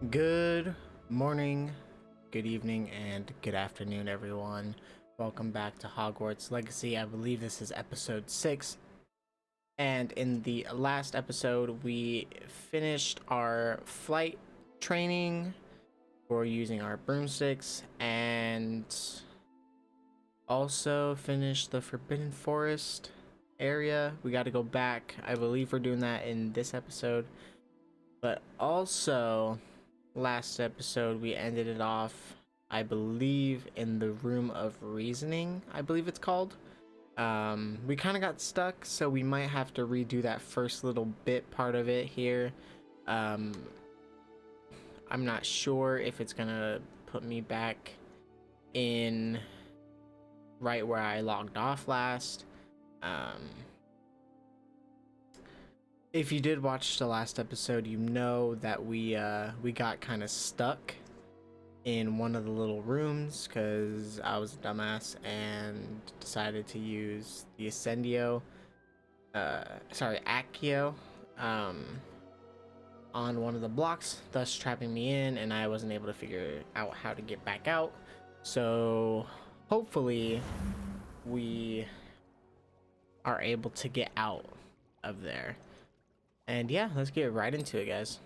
Good morning, good evening, and good afternoon, everyone. Welcome back to Hogwarts Legacy. I believe this is episode 6. And in the last episode, we finished our flight training for using our broomsticks and also finished the Forbidden Forest area. We got to go back. I believe we're doing that in this episode. But also, last episode we ended it off, I believe, in the Room of Reasoning, I believe it's called. We kind of got stuck, so we might have to redo that first little bit part of it here. I'm not sure if it's gonna put me back in right where I logged off last. If you did watch the last episode, you know that we got kind of stuck in one of the little rooms because I was a dumbass and decided to use the Accio, on one of the blocks, thus trapping me in, and I wasn't able to figure out how to get back out. So hopefully we are able to get out of there. And yeah, let's get right into it, guys.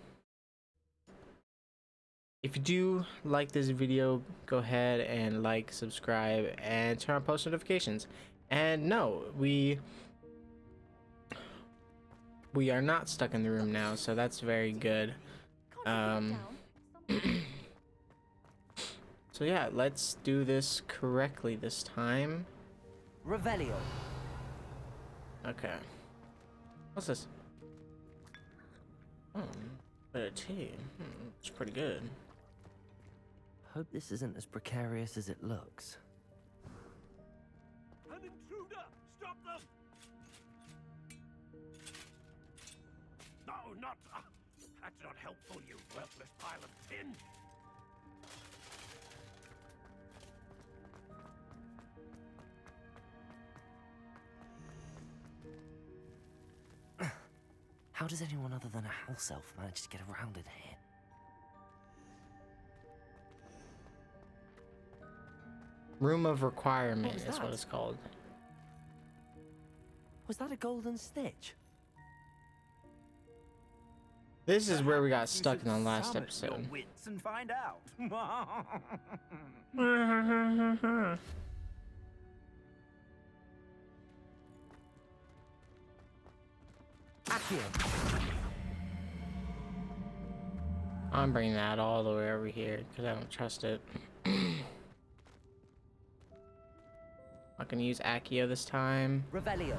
If you do like this video, go ahead and like, subscribe, and turn on post notifications. And no, we are not stuck in the room now, so that's very good. So yeah, let's do this correctly this time. Revelio. Okay. What's this? Oh, bit of tea. It's pretty good. Hope this isn't as precarious as it looks. An intruder! Stop them! No, not... that's not helpful, you worthless pile of tin! How does anyone other than a house elf manage to get around in here? Room of Requirement is what it's called. Was that a golden snitch? This is where we got stuck in the last episode. Your wits and find out. Accio. I'm bringing that all the way over here because I don't trust it. I can use Accio this time. Revelio.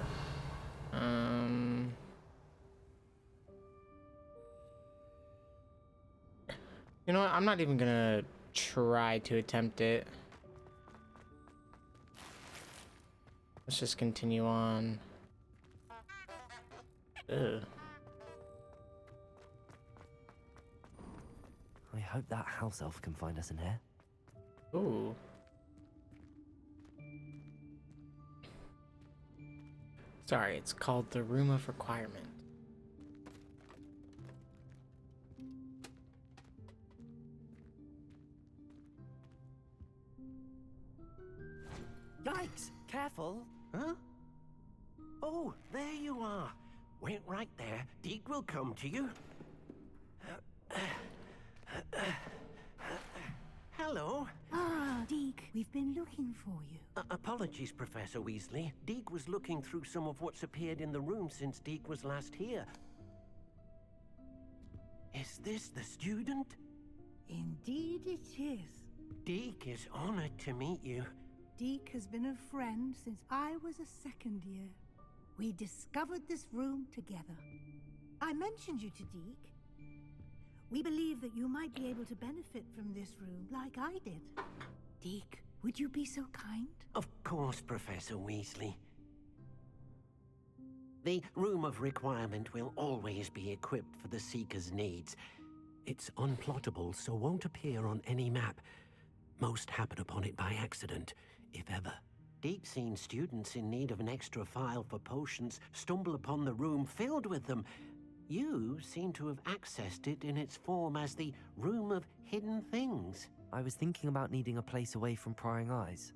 You know what? I'm not even gonna try to attempt it. Let's just continue on. Ugh. I hope that house elf can find us in here. Ooh. Sorry, it's called the Room of Requirement. Yikes! Careful! Huh? Oh, there you are. Wait right there. Deke will come to you. Hello. Ah, Deke, we've been looking for you. Apologies, Professor Weasley. Deke was looking through some of what's appeared in the room since Deke was last here. Is this the student? Indeed it is. Deke is honored to meet you. Deke has been a friend since I was a second year. We discovered this room together. I mentioned you to Deke. We believe that you might be able to benefit from this room like I did. Deke, would you be so kind? Of course, Professor Weasley. The Room of Requirement will always be equipped for the Seeker's needs. It's unplottable, so won't appear on any map. Most happen upon it by accident, if ever. Deke's seen students in need of an extra file for potions stumble upon the room filled with them, You seem to have accessed it in its form as the Room of Hidden Things. I was thinking about needing a place away from prying eyes.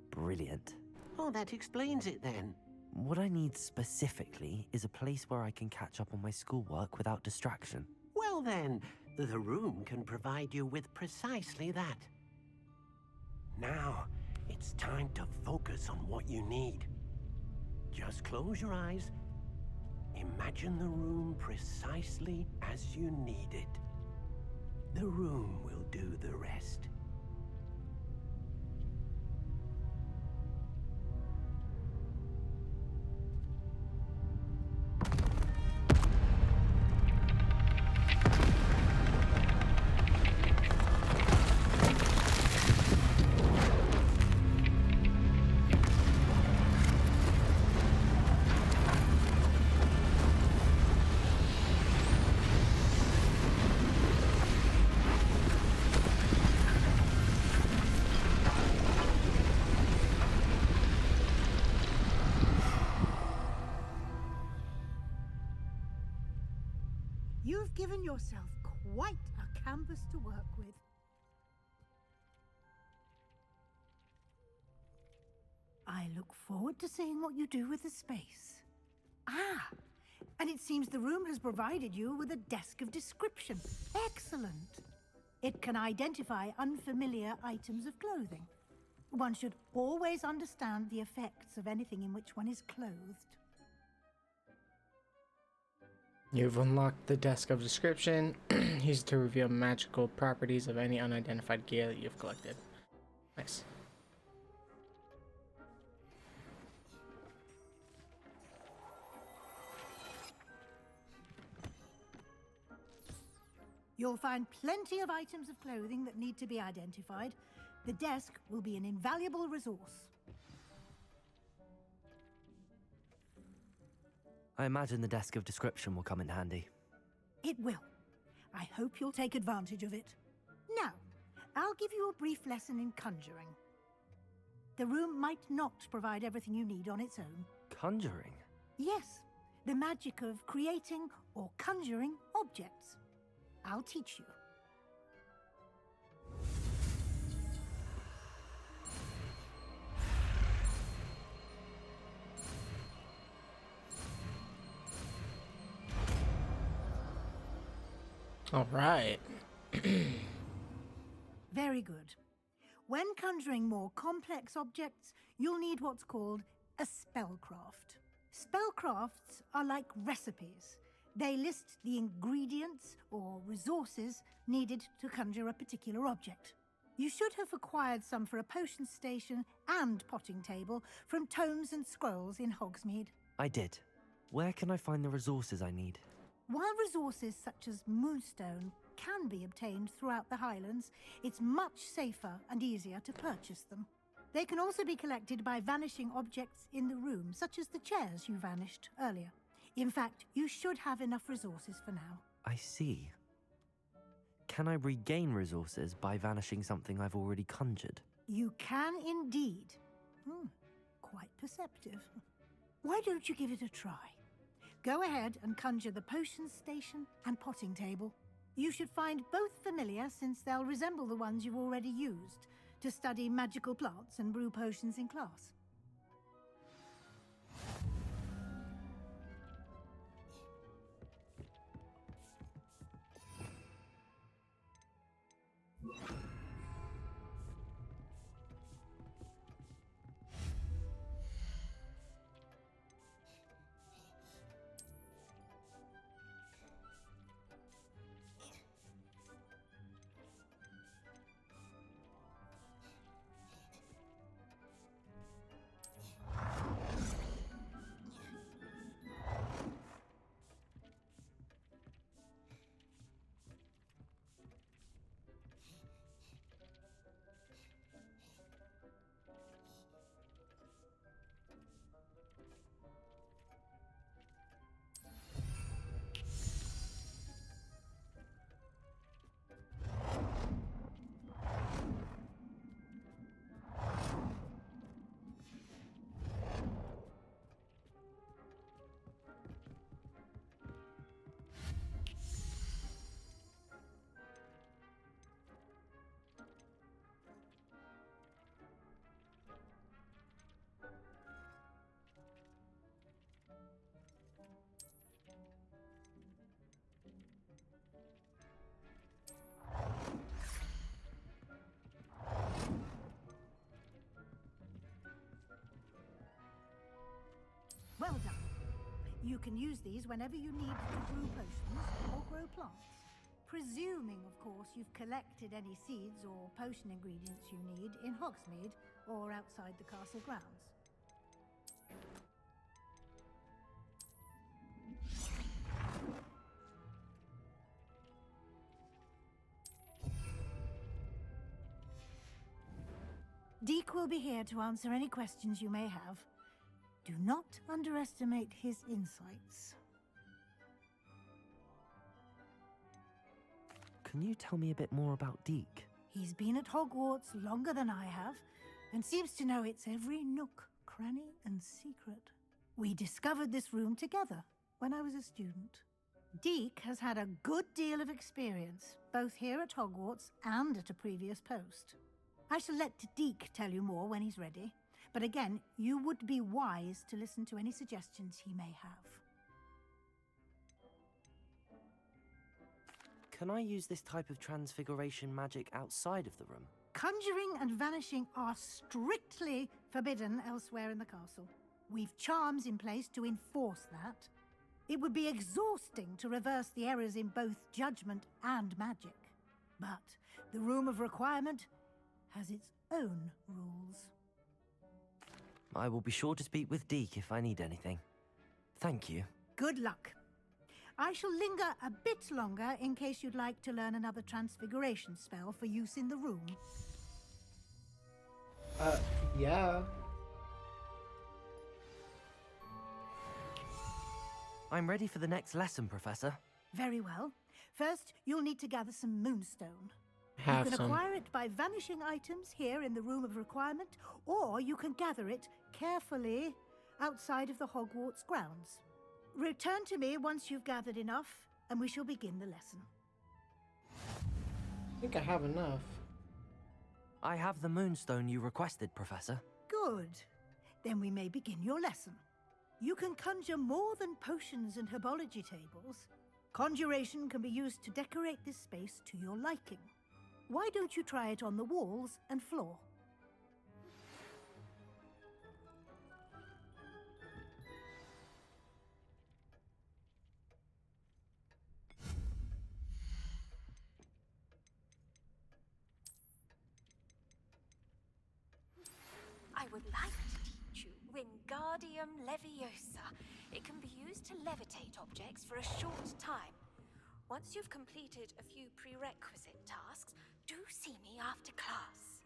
Brilliant. Oh, that explains it then. What I need specifically is a place where I can catch up on my schoolwork without distraction. Well then, the room can provide you with precisely that. Now, it's time to focus on what you need. Just close your eyes. Imagine the room precisely as you need it. The room will do the rest. You've given yourself quite a canvas to work with. I look forward to seeing what you do with the space. Ah, and it seems the room has provided you with a desk of description. Excellent. It can identify unfamiliar items of clothing. One should always understand the effects of anything in which one is clothed. You've unlocked the desk of description. Used to reveal magical properties of any unidentified gear that you've collected. Nice. You'll find plenty of items of clothing that need to be identified. The desk will be an invaluable resource. I imagine the desk of description will come in handy. It will. I hope you'll take advantage of it. Now, I'll give you a brief lesson in conjuring. The room might not provide everything you need on its own. Conjuring? Yes, the magic of creating or conjuring objects. I'll teach you. All right. Very good. When conjuring more complex objects, you'll need what's called a spellcraft. Spellcrafts are like recipes. They list the ingredients or resources needed to conjure a particular object. You should have acquired some for a potion station and potting table from tomes and scrolls in Hogsmeade. I did. Where can I find the resources I need? While resources such as moonstone can be obtained throughout the Highlands, it's much safer and easier to purchase them. They can also be collected by vanishing objects in the room, such as the chairs you vanished earlier. In fact, you should have enough resources for now. I see. Can I regain resources by vanishing something I've already conjured? You can indeed. Quite perceptive. Why don't you give it a try? Go ahead and conjure the potion station and potting table. You should find both familiar, since they'll resemble the ones you've already used to study magical plants and brew potions in class. can use these whenever you need to brew potions or grow plants. Presuming, of course, you've collected any seeds or potion ingredients you need in Hogsmeade or outside the castle grounds. Deek will be here to answer any questions you may have. Do not underestimate his insights. Can you tell me a bit more about Deke? He's been at Hogwarts longer than I have, and seems to know its every nook, cranny, and secret. We discovered this room together when I was a student. Deke has had a good deal of experience, both here at Hogwarts and at a previous post. I shall let Deke tell you more when he's ready, but again, you would be wise to listen to any suggestions he may have. Can I use this type of transfiguration magic outside of the room? Conjuring and vanishing are strictly forbidden elsewhere in the castle. We've charms in place to enforce that. It would be exhausting to reverse the errors in both judgment and magic. But the Room of Requirement has its own rules. I will be sure to speak with Deke if I need anything. Thank you. Good luck. I shall linger a bit longer in case you'd like to learn another transfiguration spell for use in the room. Yeah. I'm ready for the next lesson, Professor. Very well. First, you'll need to gather some moonstone. Have You can some. acquire it by vanishing items here in the Room of Requirement, or you can gather it carefully outside of the Hogwarts grounds. Return to me once you've gathered enough, and we shall begin the lesson. I think I have enough. I have the moonstone you requested, Professor. Good. Then we may begin your lesson. You can conjure more than potions and herbology tables. Conjuration can be used to decorate this space to your liking. Why don't you try it on the walls and floor? I would like to teach you Wingardium Leviosa. It can be used to levitate objects for a short time. Once you've completed a few prerequisite tasks, do see me after class.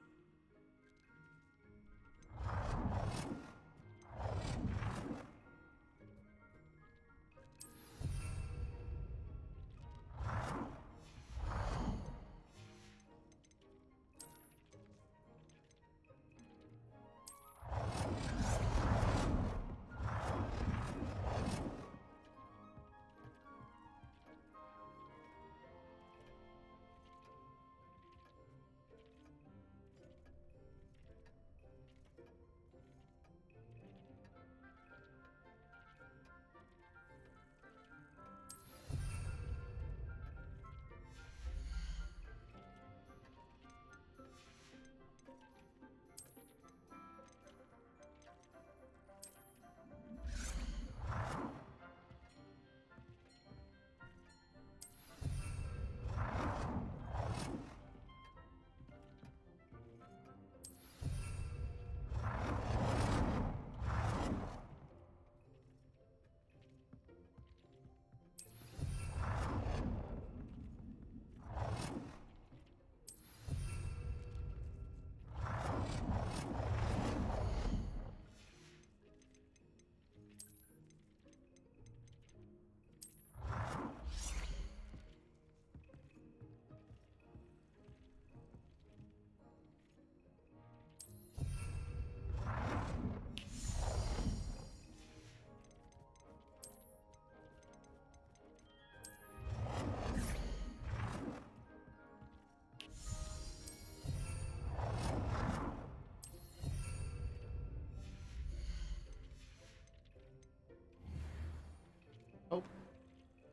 Oh,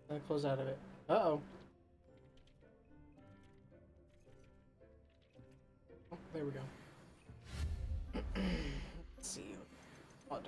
I close out of it. Uh-oh. Oh, there we go. Let's see. Oh,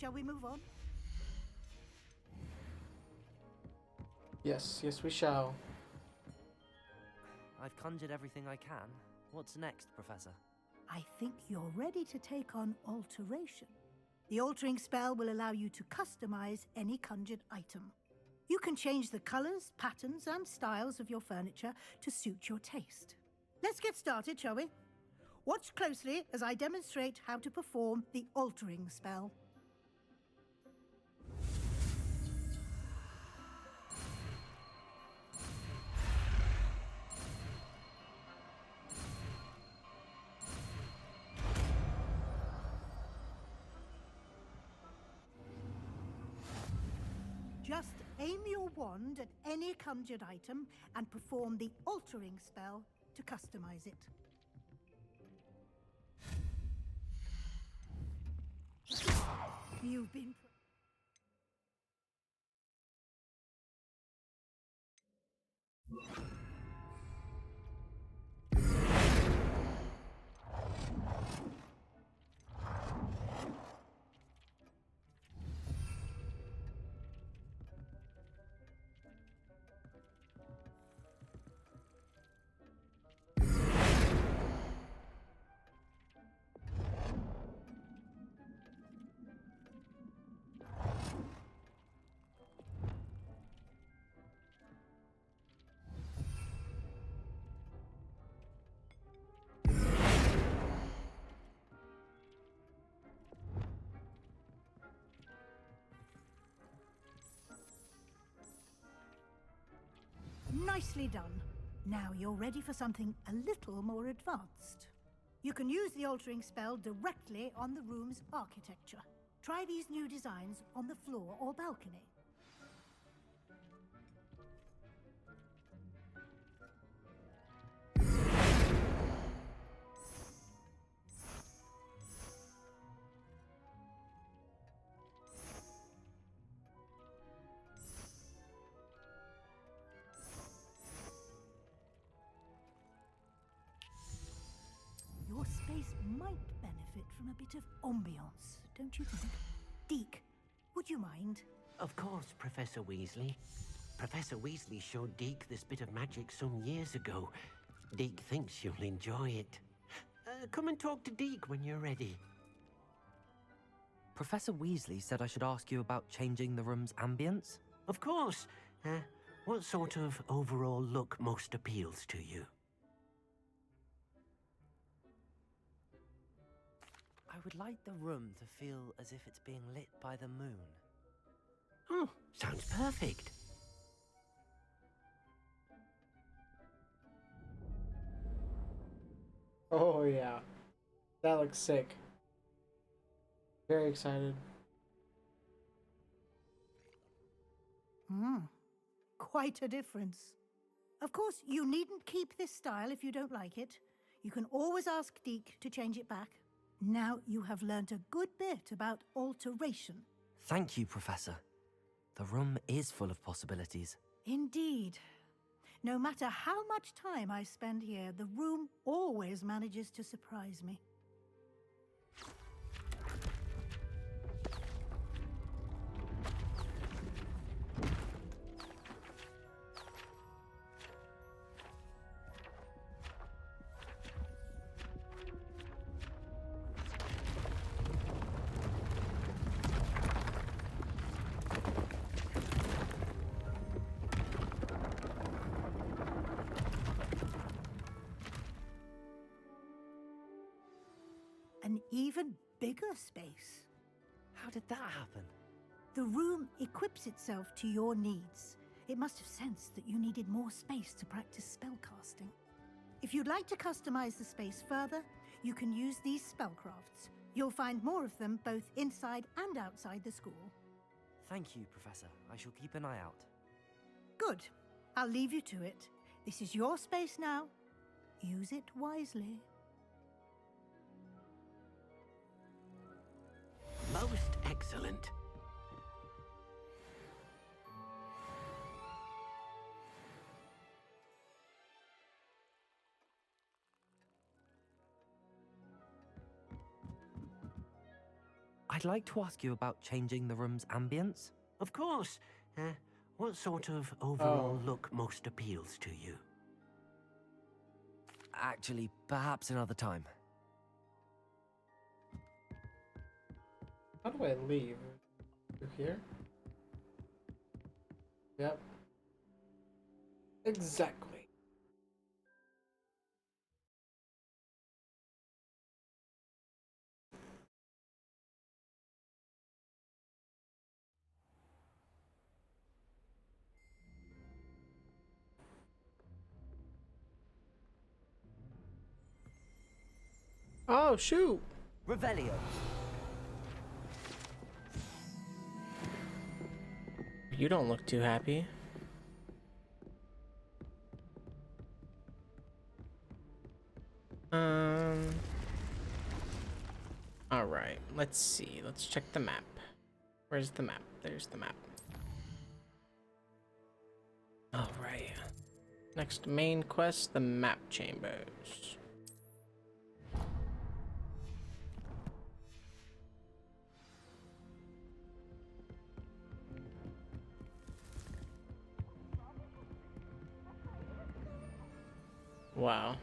Shall we move on? Yes, yes, we shall. I've conjured everything I can. What's next, Professor? I think you're ready to take on alteration. The altering spell will allow you to customize any conjured item. You can change the colors, patterns, and styles of your furniture to suit your taste. Let's get started, shall we? Watch closely as I demonstrate how to perform the altering spell. Just aim your wand at any conjured item and perform the altering spell to customize it. You've been... Nicely done. Now you're ready for something a little more advanced. You can use the altering spell directly on the room's architecture. Try these new designs on the floor or balcony. Your space might benefit from a bit of ambiance, don't you think? Deke, would you mind? Of course, Professor Weasley. Professor Weasley showed Deke this bit of magic some years ago. Deke thinks you'll enjoy it. Come and talk to Deke when you're ready. Professor Weasley said I should ask you about changing the room's ambience? Of course. What sort of overall look most appeals to you? I would like the room to feel as if it's being lit by the moon. Oh, sounds perfect. Oh yeah, that looks sick. Very excited. Quite a difference. Of course, you needn't keep this style if you don't like it. You can always ask Deke to change it back. Now you have learnt a good bit about alteration. Thank you, Professor. The room is full of possibilities. Indeed. No matter how much time I spend here, the room always manages to surprise me. An even bigger space. How did that happen? The room equips itself to your needs. It must have sensed that you needed more space to practice spellcasting. If you'd like to customize the space further, you can use these spellcrafts. You'll find more of them both inside and outside the school. Thank you, Professor. I shall keep an eye out. Good. I'll leave you to it. This is your space now. Use it wisely. Most excellent. I'd like to ask you about changing the room's ambience. Of course. What sort of overall Oh. look most appeals to you? Actually, perhaps another time. How do I leave? Through here? Yep. Exactly. Oh, shoot! Revelio. You don't look too happy. Alright, let's see. Let's check the map. Where's the map? There's the map. Alright. Next main quest, the map chambers. Wow.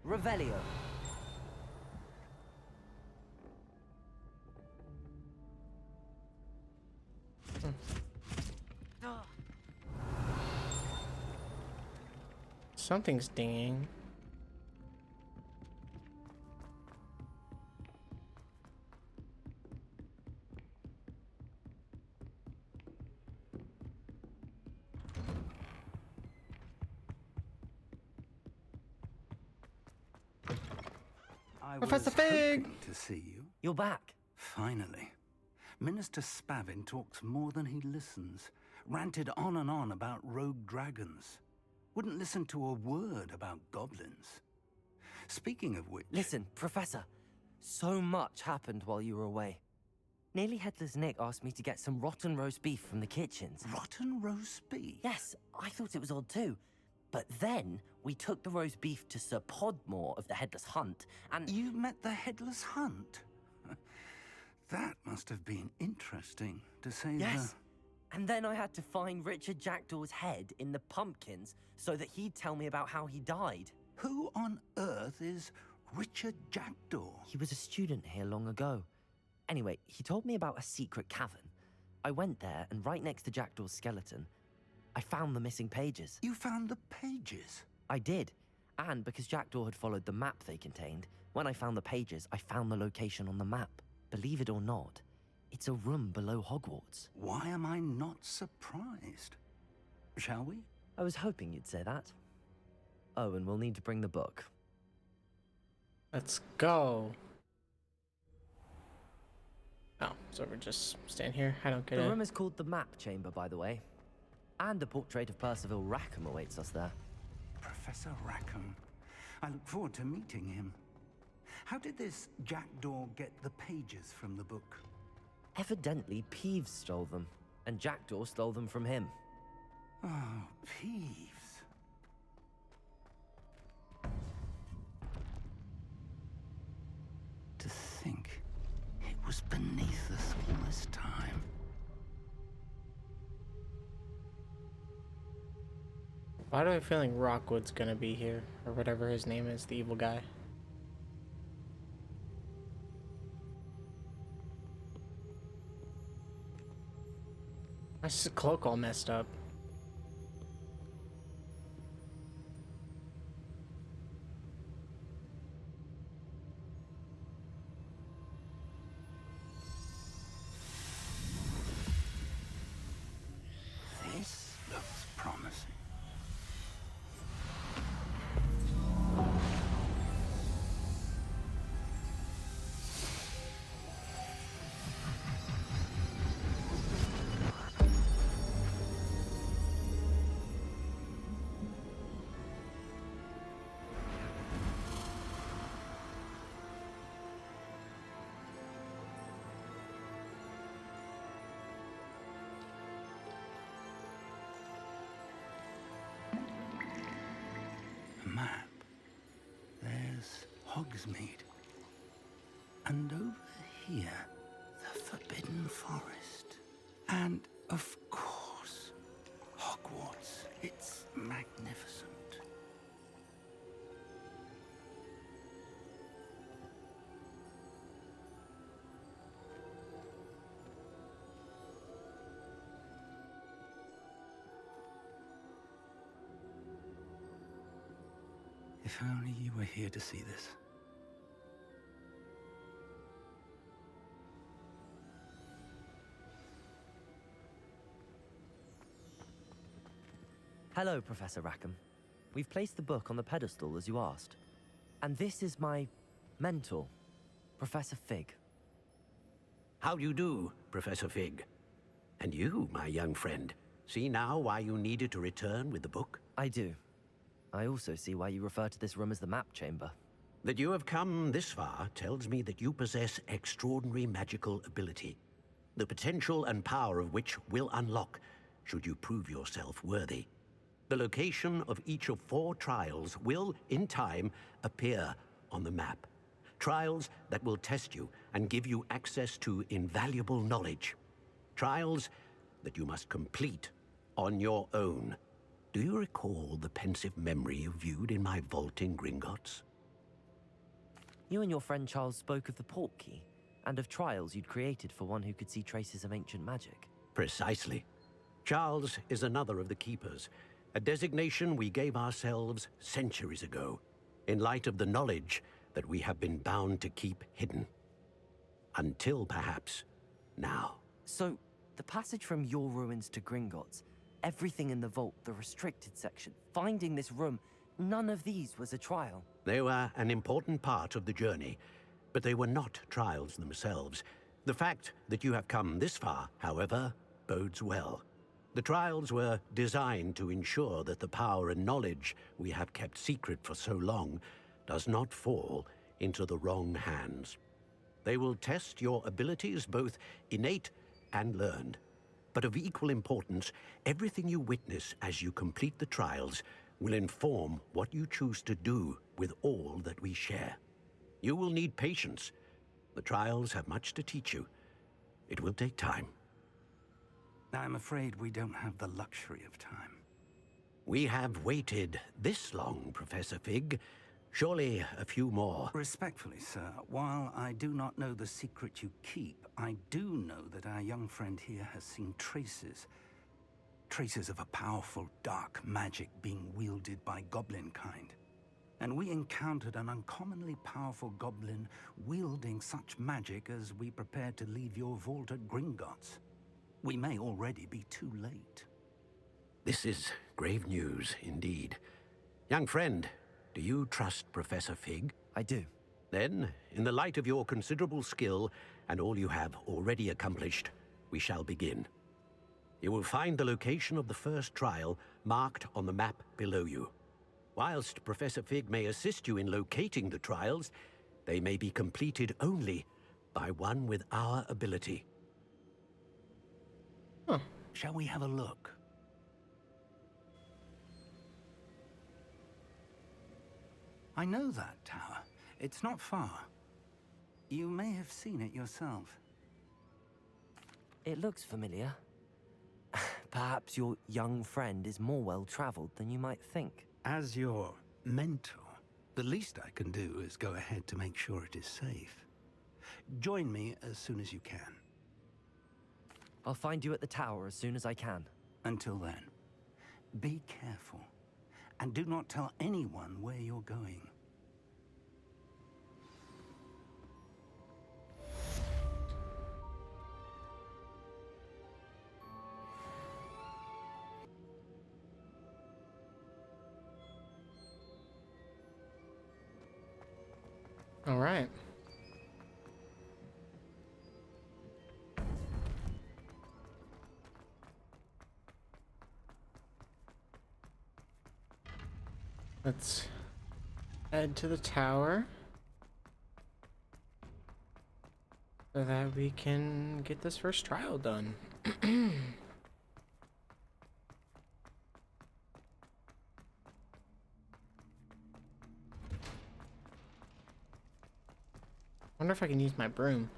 Revelio. Something's dinging. Professor was Fig! hoping to see you. You're back. Finally. Minister Spavin talks more than he listens. Ranted on and on about rogue dragons. Wouldn't listen to a word about goblins. Speaking of which... Listen, Professor. So much happened while you were away. Nearly Headless Nick asked me to get some rotten roast beef from the kitchens. Rotten roast beef? Yes, I thought it was odd too. But then we took the roast beef to Sir Podmore of the Headless Hunt, and... You met the Headless Hunt? That must have been interesting, to say Yes. And then I had to find Richard Jackdaw's head in the pumpkins so that he'd tell me about how he died. Who on earth is Richard Jackdaw? He was a student here long ago. Anyway, he told me about a secret cavern. I went there, and right next to Jackdaw's skeleton, I found the missing pages. You found the pages? I did. And because Jackdaw had followed the map they contained, when I found the pages, I found the location on the map. Believe it or not, it's a room below Hogwarts. Why am I not surprised? Shall we? I was hoping you'd say that. Oh, and we'll need to bring the book. Let's go. Oh, so we're just staying here? I don't get The it. room is called the Map Chamber, by the way. And a portrait of Percival Rackham awaits us there. Professor Rackham. I look forward to meeting him. How did this Jackdaw get the pages from the book? Evidently, Peeves stole them, and Jackdaw stole them from him. Oh, Peeves. To think it was beneath us all this time. Why do I feel like Rockwood's gonna be here? Or whatever his name is, the evil guy. Why is his cloak all messed up? This looks promising. Hogsmeade. And over here, the Forbidden Forest. And, of course, Hogwarts. It's magnificent. If only you were here to see this. Hello, Professor Rackham. We've placed the book on the pedestal as you asked. And this is my mentor, Professor Fig. How do you do, Professor Fig? And you, my young friend, see now why you needed to return with the book? I do. I also see why you refer to this room as the map chamber. That you have come this far tells me that you possess extraordinary magical ability, the potential and power of which will unlock should you prove yourself worthy. The location of each of 4 trials will, in time, appear on the map. Trials that will test you and give you access to invaluable knowledge. Trials that you must complete on your own. Do you recall the pensive memory you viewed in my vault in Gringotts? You and your friend Charles spoke of the Portkey, and of trials you'd created for one who could see traces of ancient magic. Precisely. Charles is another of the Keepers, a designation we gave ourselves centuries ago, in light of the knowledge that we have been bound to keep hidden. Until, perhaps, now. So, the passage from your ruins to Gringotts, everything in the vault, the restricted section, finding this room, none of these was a trial. They were an important part of the journey, but they were not trials themselves. The fact that you have come this far, however, bodes well. The trials were designed to ensure that the power and knowledge we have kept secret for so long does not fall into the wrong hands. They will test your abilities, both innate and learned. But of equal importance, everything you witness as you complete the trials will inform what you choose to do with all that we share. You will need patience. The trials have much to teach you. It will take time. I'm afraid we don't have the luxury of time. We have waited this long, Professor Fig. Surely a few more. Respectfully, sir, while I do not know the secret you keep, I do know that our young friend here has seen traces. Traces of a powerful dark magic being wielded by goblin kind. And we encountered an uncommonly powerful goblin wielding such magic as we prepared to leave your vault at Gringotts. We may already be too late. This is grave news indeed. Young friend, do you trust Professor Fig? I do. Then, in the light of your considerable skill and all you have already accomplished, we shall begin. You will find the location of the first trial marked on the map below you. Whilst Professor Fig may assist you in locating the trials, they may be completed only by one with our ability. Huh. Shall we have a look? I know that tower. It's not far. You may have seen it yourself. It looks familiar. Perhaps your young friend is more well-traveled than you might think. As your mentor, the least I can do is go ahead to make sure it is safe. Join me as soon as you can. I'll find you at the tower as soon as I can. Until then, be careful, and do not tell anyone where you're going. All right. Let's head to the tower so that we can get this first trial done. Wonder if I can use my broom.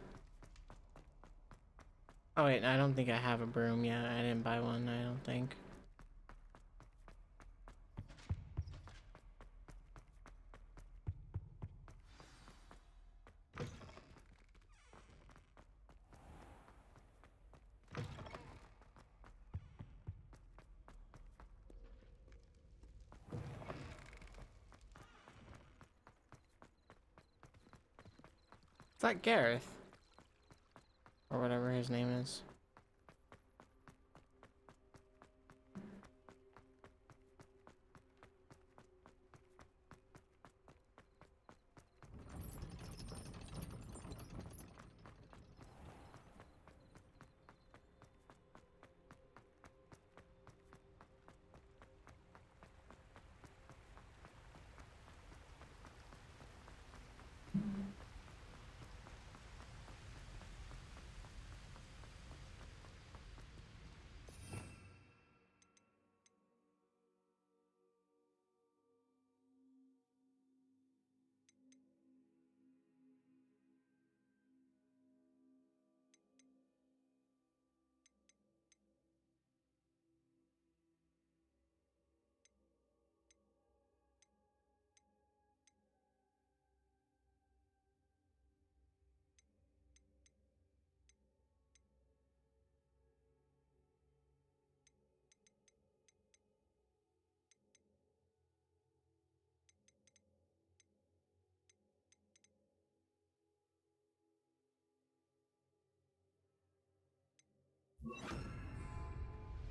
Oh wait, I don't think I have a broom yet. I didn't buy one, I don't think. Is that Gareth? Or whatever his name is.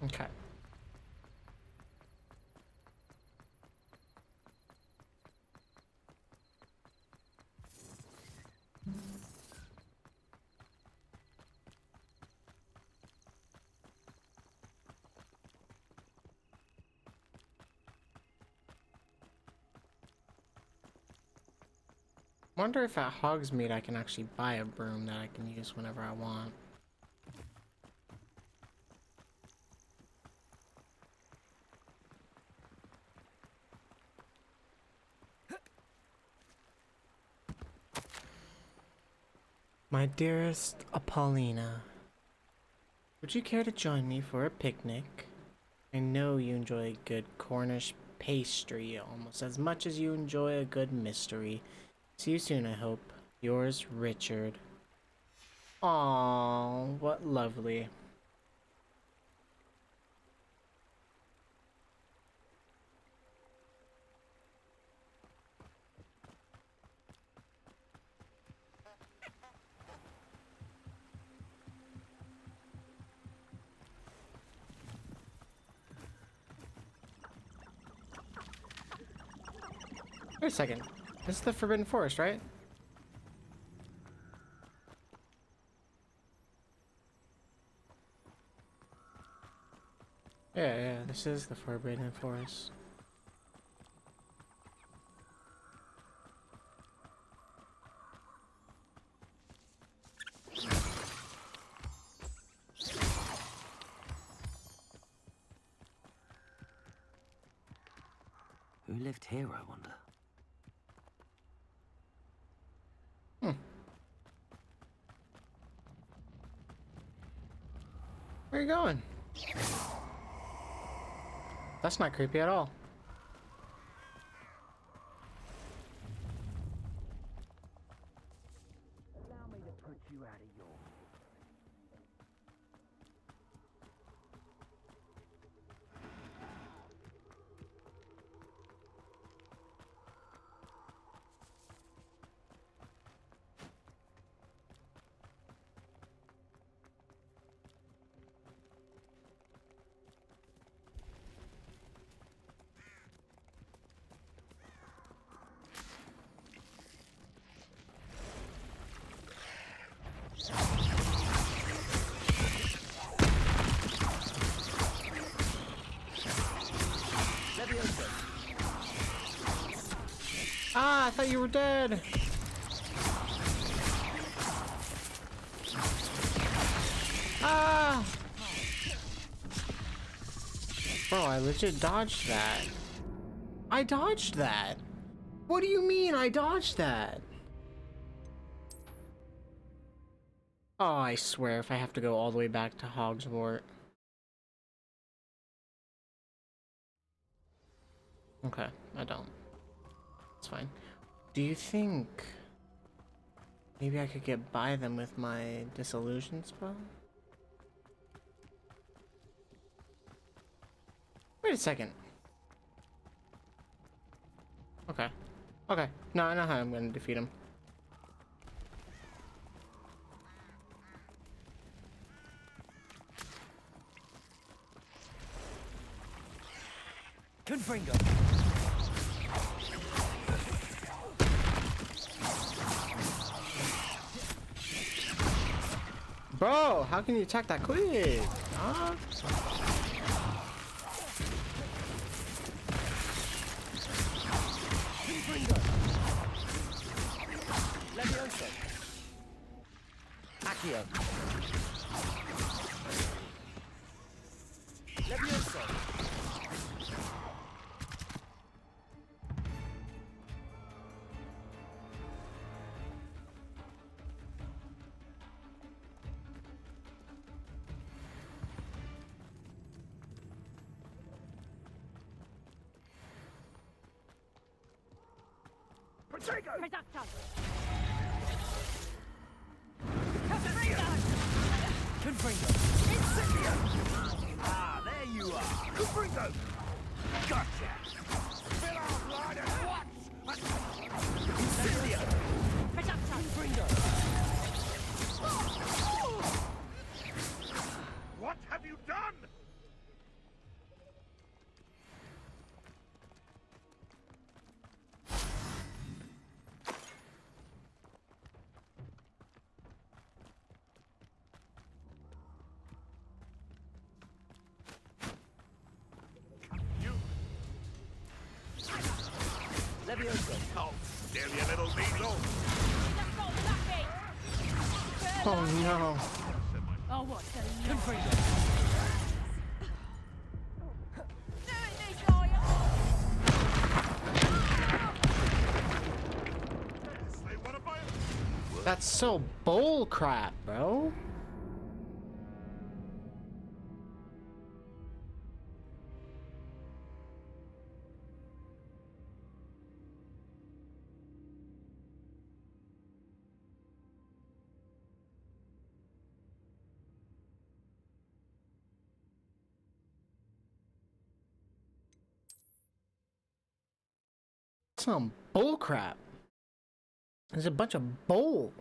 Okay. Wonder if at Hogsmeade I can actually buy a broom that I can use whenever I want. My dearest Apollina, would you care to join me for a picnic? I know you enjoy a good Cornish pastry almost as much as you enjoy a good mystery. See you soon, I hope. Yours, Richard. Aww, what lovely. Wait a second. This is the Forbidden Forest, right? Yeah, this is the Forbidden Forest. Who lived here, I wonder? Where are you going? That's not creepy at all. Allow me to put you out of your... Ah, I thought you were dead. Ah! Bro, I legit dodged that. I dodged that. What do you mean I dodged that? Oh, I swear, if I have to go all the way back to Hogwarts. Okay, I don't. It's fine. Do you think maybe I could get by them with my disillusion spell? Wait a second. Okay. Okay. No, I know how I'm gonna defeat him. Confringo. Bro, how can you attack that quick? Huh? Confringo. Levioso. Accio. Levioso. Confringo. Ah, there you are. Confringo. Gotcha. Fill our blood and watch. Incendio. Confringo. What have you done? Levioso. Oh, still you little weasel. Oh no. Oh, what? Confringo. They want to buy That's so bull crap, bro. Some bull crap. There's a bunch of bull.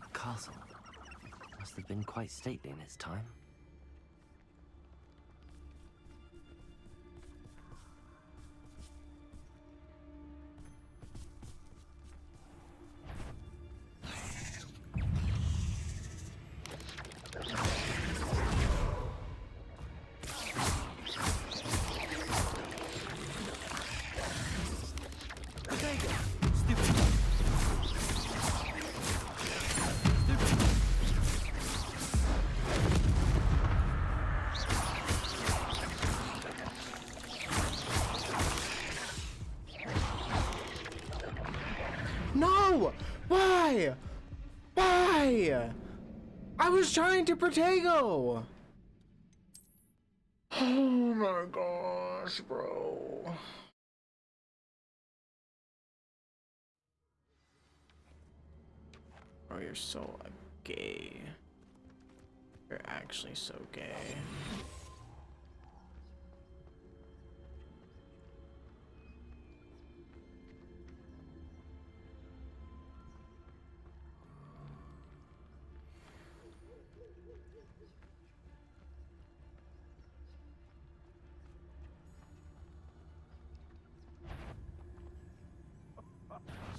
The castle must have been quite stately in its time. No! Why? Why? I was trying to Protego! Oh my gosh, bro. Bro, you're so gay. You're actually so gay.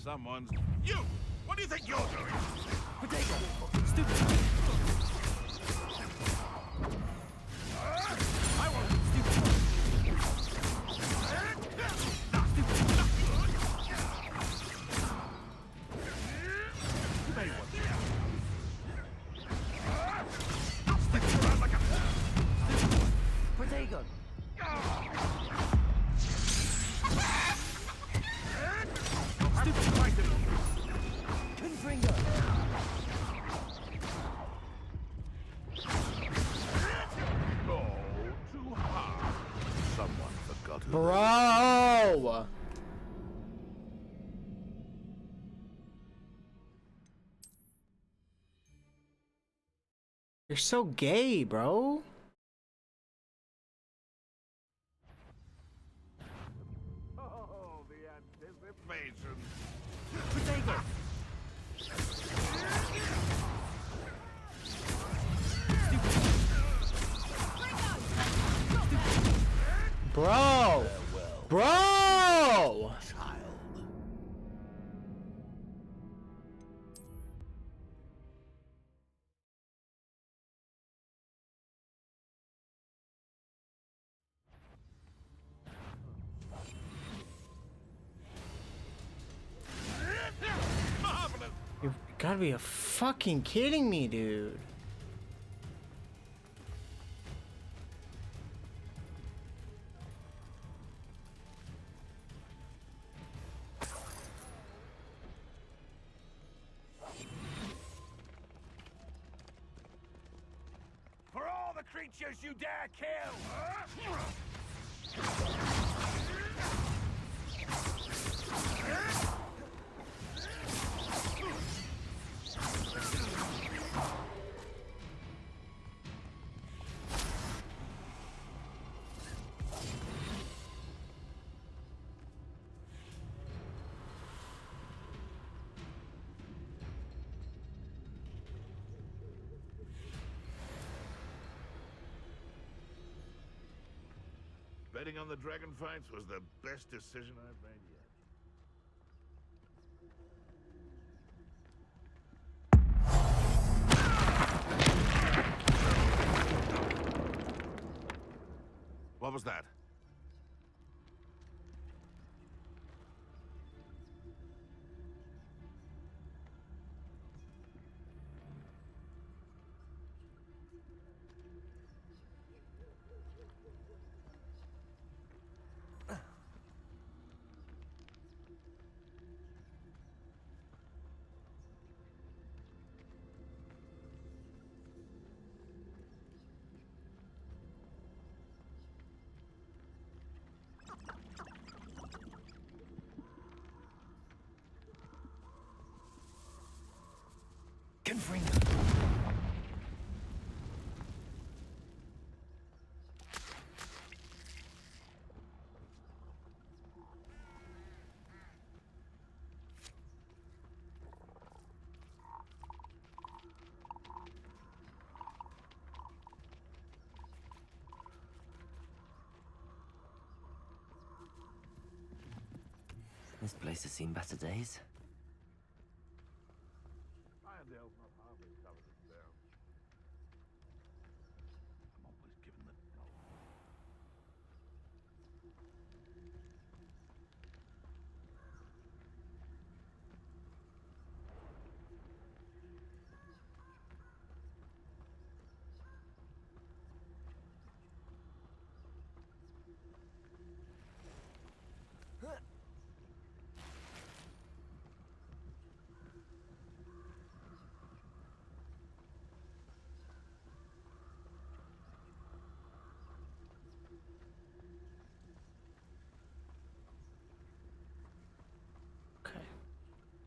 Someone's... You! What do you think you're doing? Potato! Stupid! I won't... You may want to... I'll stick you around like a... Potato! Stupid fighting! Confringo! Oh, too hard. Someone forgot who... Bro! You're so gay, bro. Oh, the anticipation. Potato! Bro! Bro! Child. Marvelous. You've gotta be a fucking kidding me, dude. For all the creatures you dare kill! Betting on the dragon fights was the best decision I've made yet. What was that? Confringo! This place has seen better days. Irondale's not hardly covered in down. I'm always given the dough.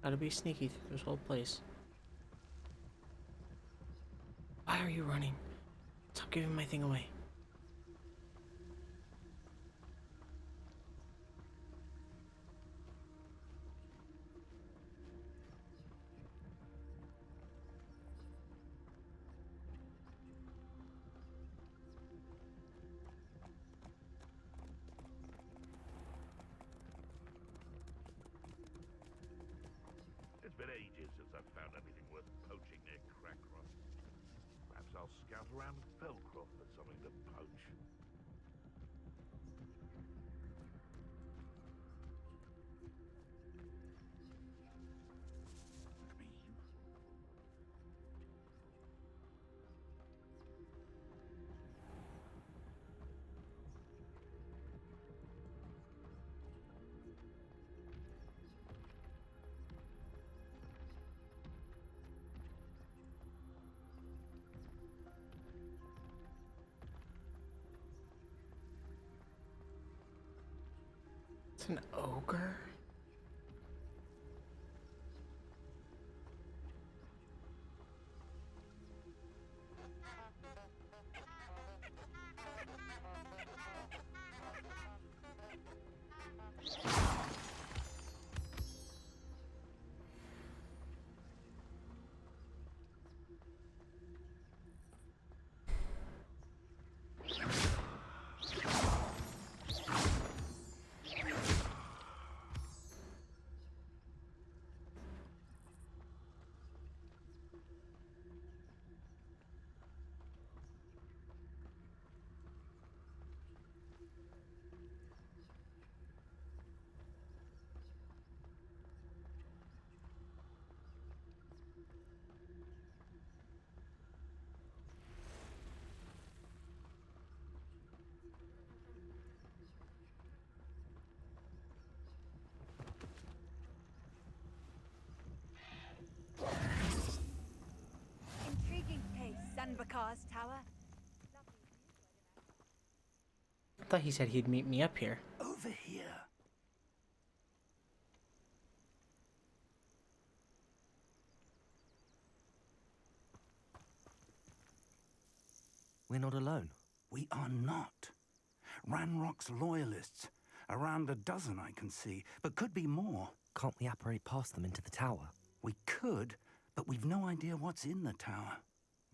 Gotta be sneaky through this whole place. Why are you running? Stop giving my thing away. It's been ages since I've found anything worth poaching near Crackrock. Perhaps I'll scout around Felcroft for something to poach. It's an ogre? Intriguing place, Sanbakar's tower. I thought he said he'd meet me up here. Over here. We're not alone. We are not. Ranrock's loyalists. Around a dozen I can see, but could be more. Can't we apparate past them into the tower? We could, but we've no idea what's in the tower.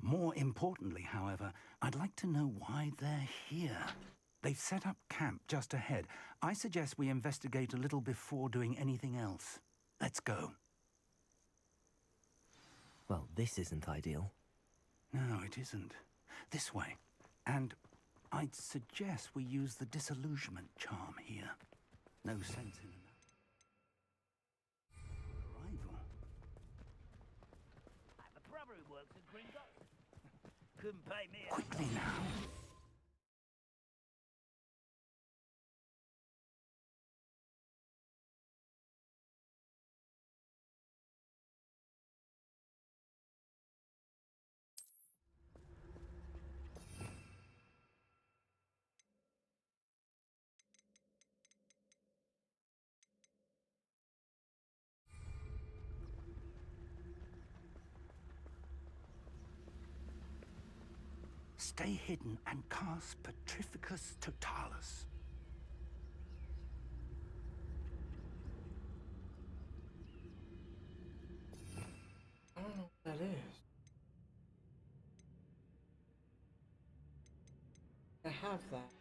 More importantly, however, I'd like to know why they're here. They've set up camp just ahead. I suggest we investigate a little before doing anything else. Let's go. Well, this isn't ideal. No, it isn't. This way. And I'd suggest we use the disillusionment charm here. No sense in an arrival. I have a brother who works at Gringotts. Couldn't pay me. Quickly now. Stay hidden and cast Petrificus Totalis. I don't know what that is. I have that.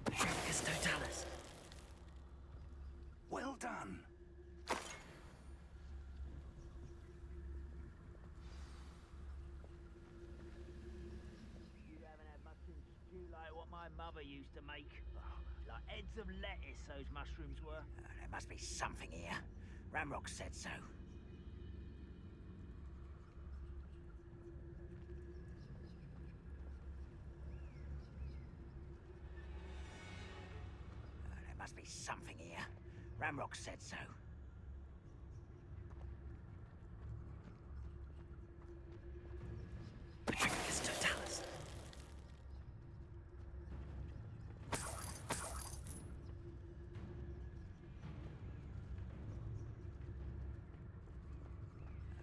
Petrificus Totalis. Well done. used to make. Oh, like heads of lettuce, those mushrooms were. There must be something here. Ramrock said so. There must be something here. Ramrock said so. Petrificus totalis.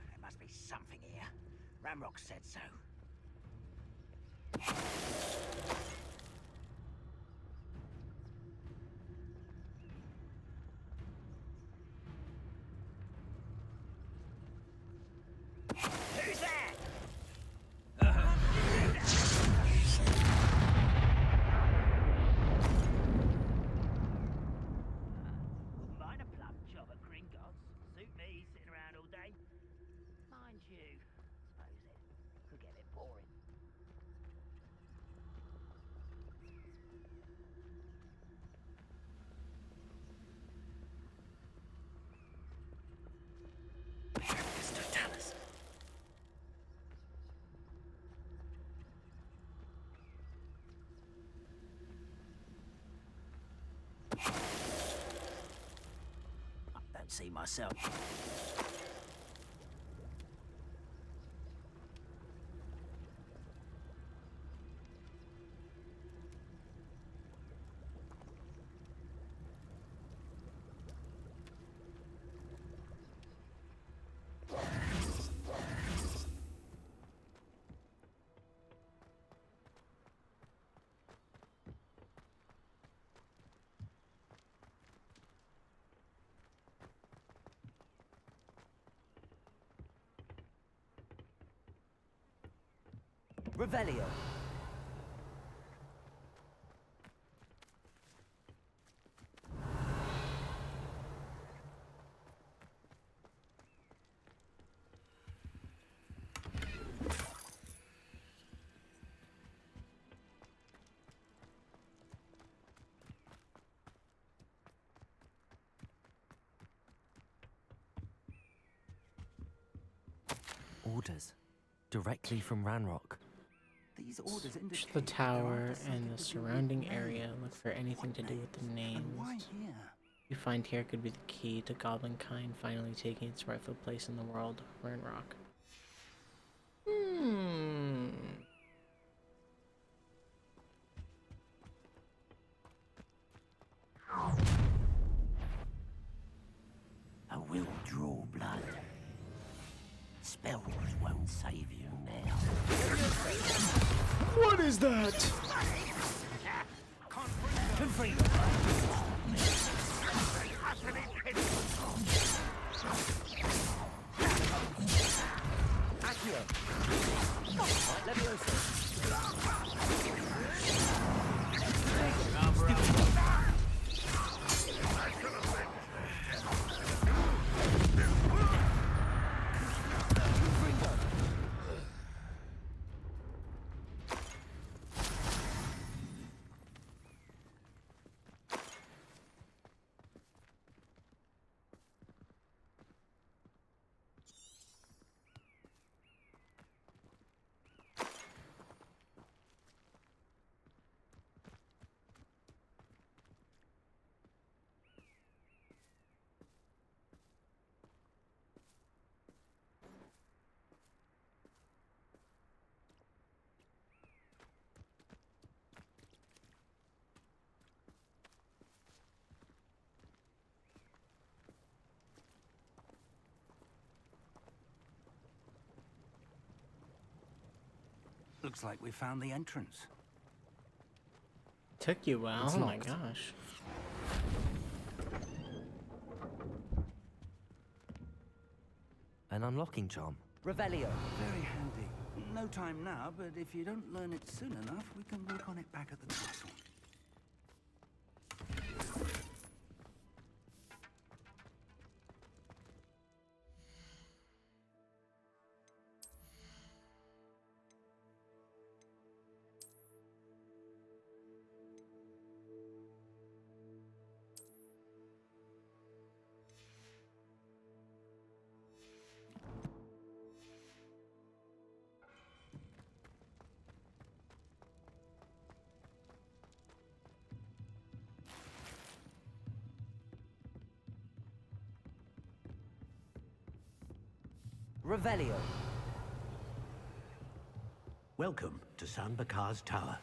There must be something here. Ramrock said so. Who's there? Wouldn't mind a plum job at Gringotts. Suit me, sitting around all day. Mind you, suppose it could get a bit boring. Petrificus totalis. I don't see myself. Revelio. Orders. Directly from Ranrock. These orders Search indicate the there tower are and the surrounding area. Look for anything to do with the names. And why here? You find here could be the key to Goblinkind finally taking its rightful place in the world, Ranrock. I will draw blood. Spells won't save you now. What is that? Looks like we found the entrance. Took you a while. It's Oh my locked. gosh. An unlocking charm. Revelio. Very handy. No time now, but if you don't learn it soon enough, we can work on it back at the castle. Revelio. Welcome to San Bakar's Tower.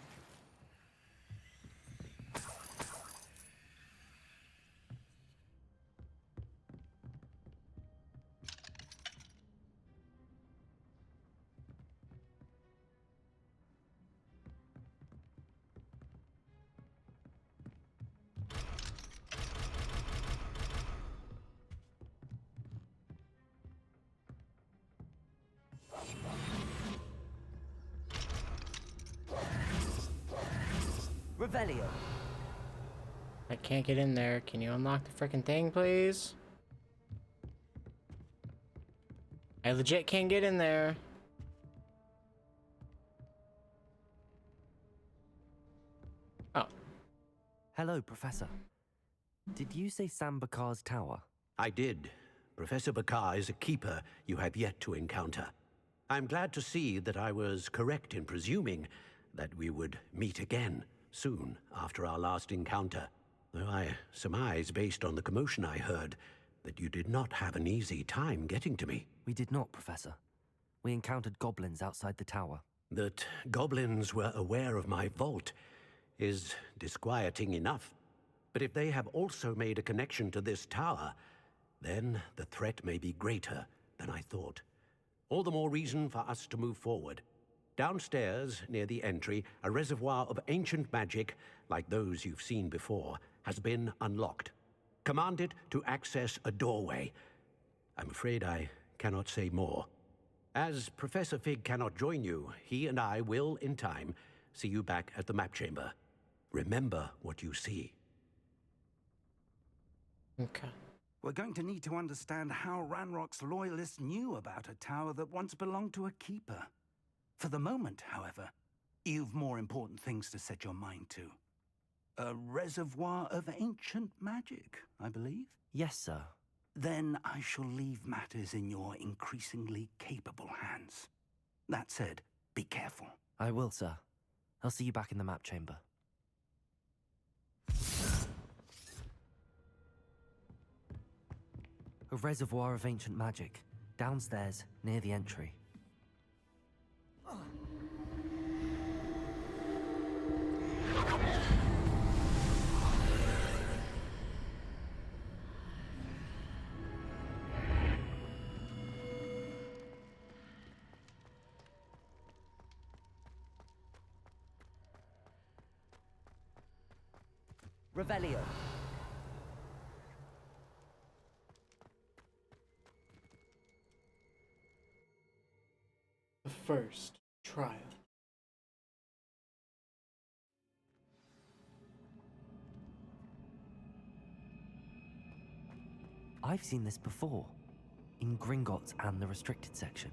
Revelio. I can't get in there. Can you unlock the freaking thing, please? I legit can't get in there. Oh. Hello, Professor. Did you say San Bakar's tower? I did. Professor Bakar is a keeper you have yet to encounter. I'm glad to see that I was correct in presuming that we would meet again soon after our last encounter. Though I surmise, based on the commotion I heard, that you did not have an easy time getting to me. We did not, Professor. We encountered goblins outside the tower. That goblins were aware of my vault is disquieting enough. But if they have also made a connection to this tower, then the threat may be greater than I thought. All the more reason for us to move forward. Downstairs, near the entry, a reservoir of ancient magic, like those you've seen before, has been unlocked. Command it to access a doorway. I'm afraid I cannot say more. As Professor Fig cannot join you, he and I will, in time, see you back at the map chamber. Remember what you see. Okay. We're going to need to understand how Ranrock's loyalists knew about a tower that once belonged to a keeper. For the moment, however, you've more important things to set your mind to. A reservoir of ancient magic, I believe? Yes, sir. Then I shall leave matters in your increasingly capable hands. That said, be careful. I will, sir. I'll see you back in the map chamber. A reservoir of ancient magic, downstairs, near the entry. Revelio. The first trial. I've seen this before, in Gringotts and the restricted section.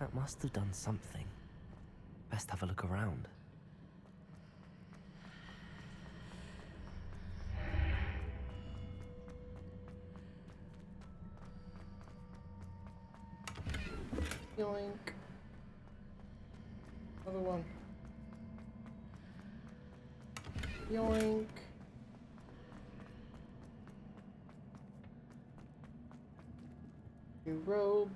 That must have done something. Best have a look around. Yoink. Another one. Yoink. New robe.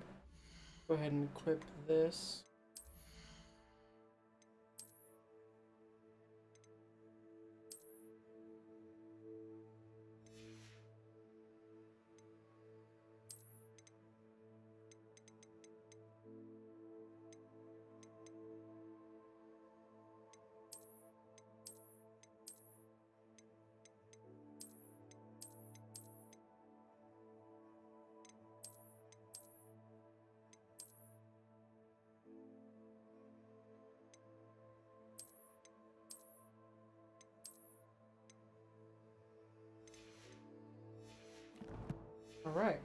Go ahead and equip this. right.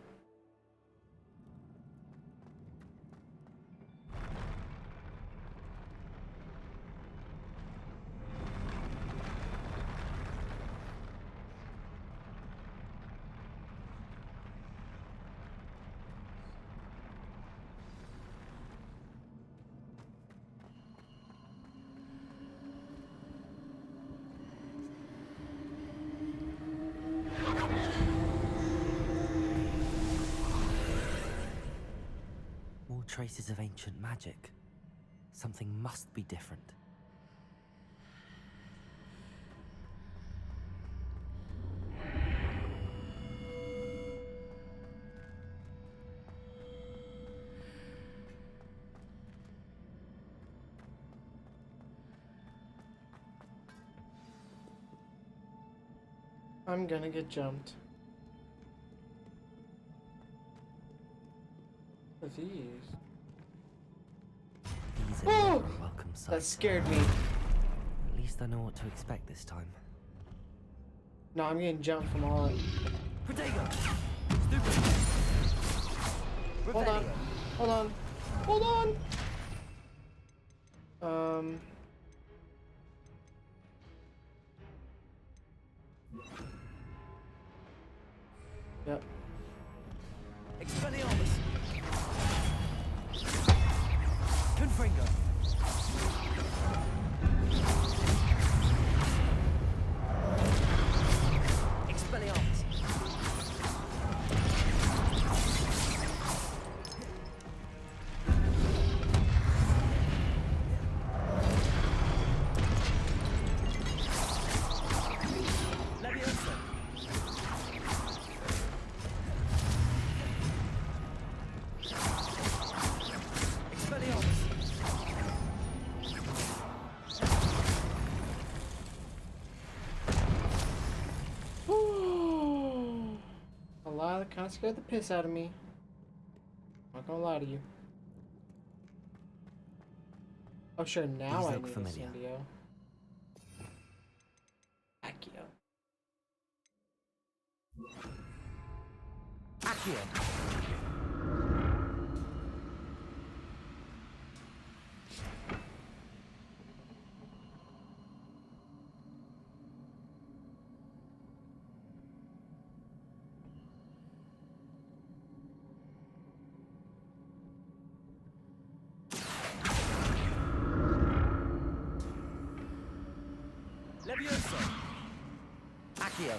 More traces of ancient magic. Something must be different. I'm gonna get jumped. What are these? These are Oh! never a welcome sight. That scared me. At least I know what to expect this time. No, I'm getting jumped from all. Protego! Stupid! Hold on. Revelio. Hold on. Hold on. Yep. Expelliarmus! Confringo! Expelliarmus! Leviosa! Expelliarmus! A lot that kind of scared the piss out of me. Not gonna lie to you. Oh sure, now These I look need familiar. a Syndio. Accio. Accio! Leviosa! Accio!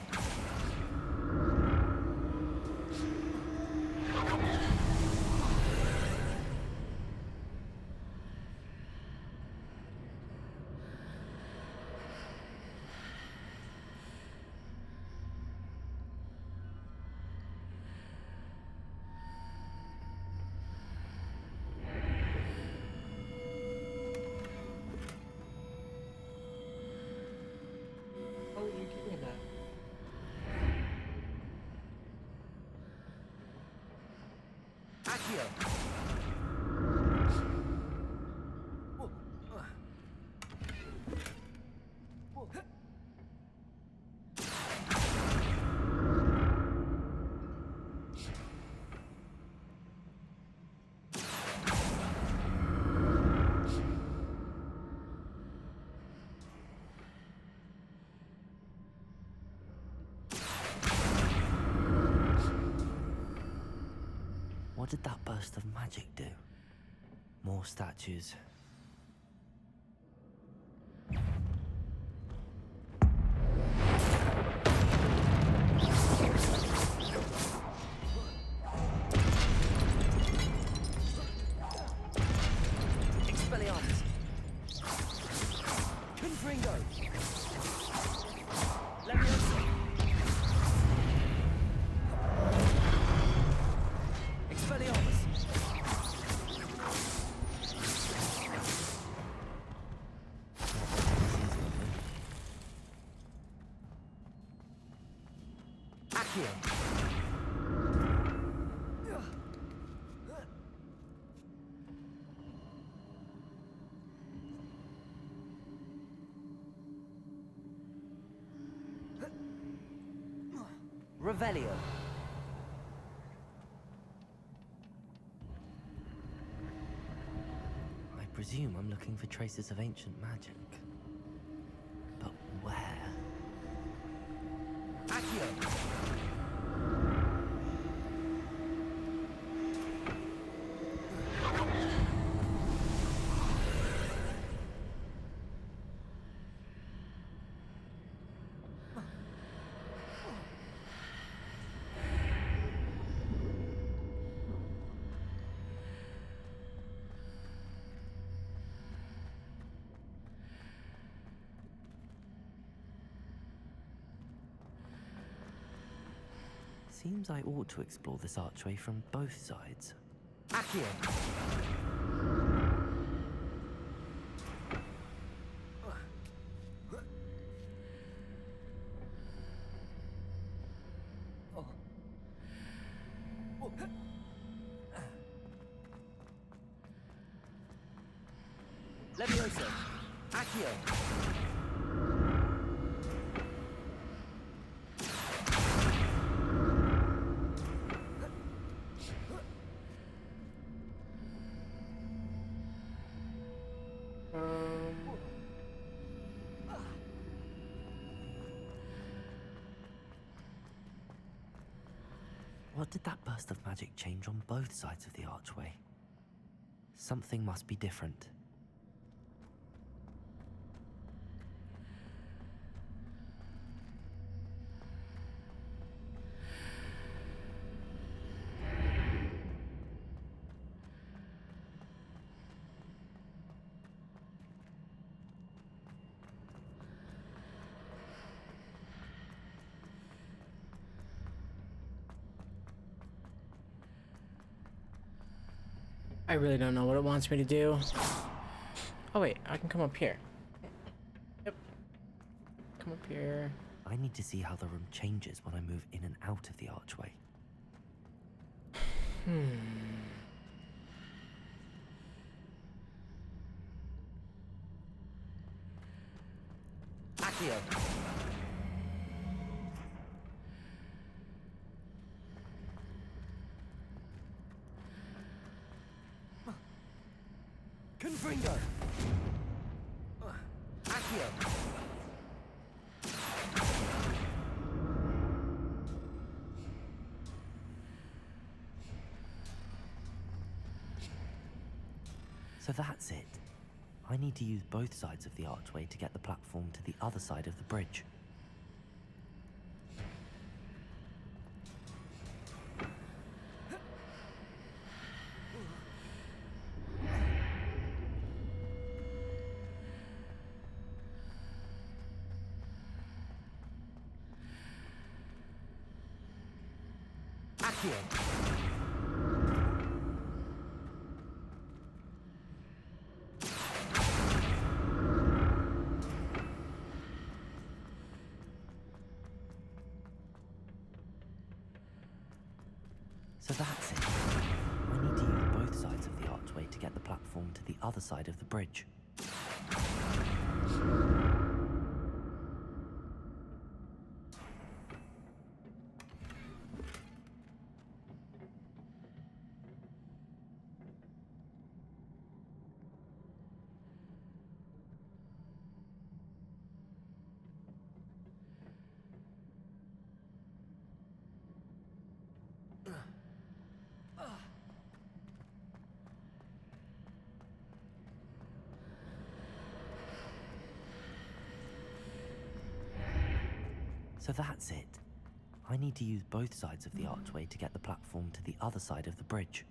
Oh, you give me that. Accio! What did that burst of magic do? More statues. Expelliarmus! Confringo! Leviosa! Expelliarmus! Accio! Revelio! presume I'm looking for traces of ancient magic. But where? Accio! Seems I ought to explore this archway from both sides. Accio! Levioso! Accio! What did that burst of magic change on both sides of the archway? Something must be different. I really don't know what it wants me to do. Oh wait, I can come up here. Yep. Come up here. I need to see how the room changes when I move in and out of the archway. Accio! Confringo! Accio! So that's it. I need to use both sides of the archway to get the platform to the other side of the bridge. Accio! So that's it. I need to use both sides of the archway to get the platform to the other side of the bridge. So that's it. I need to use both sides of the archway to get the platform to the other side of the bridge.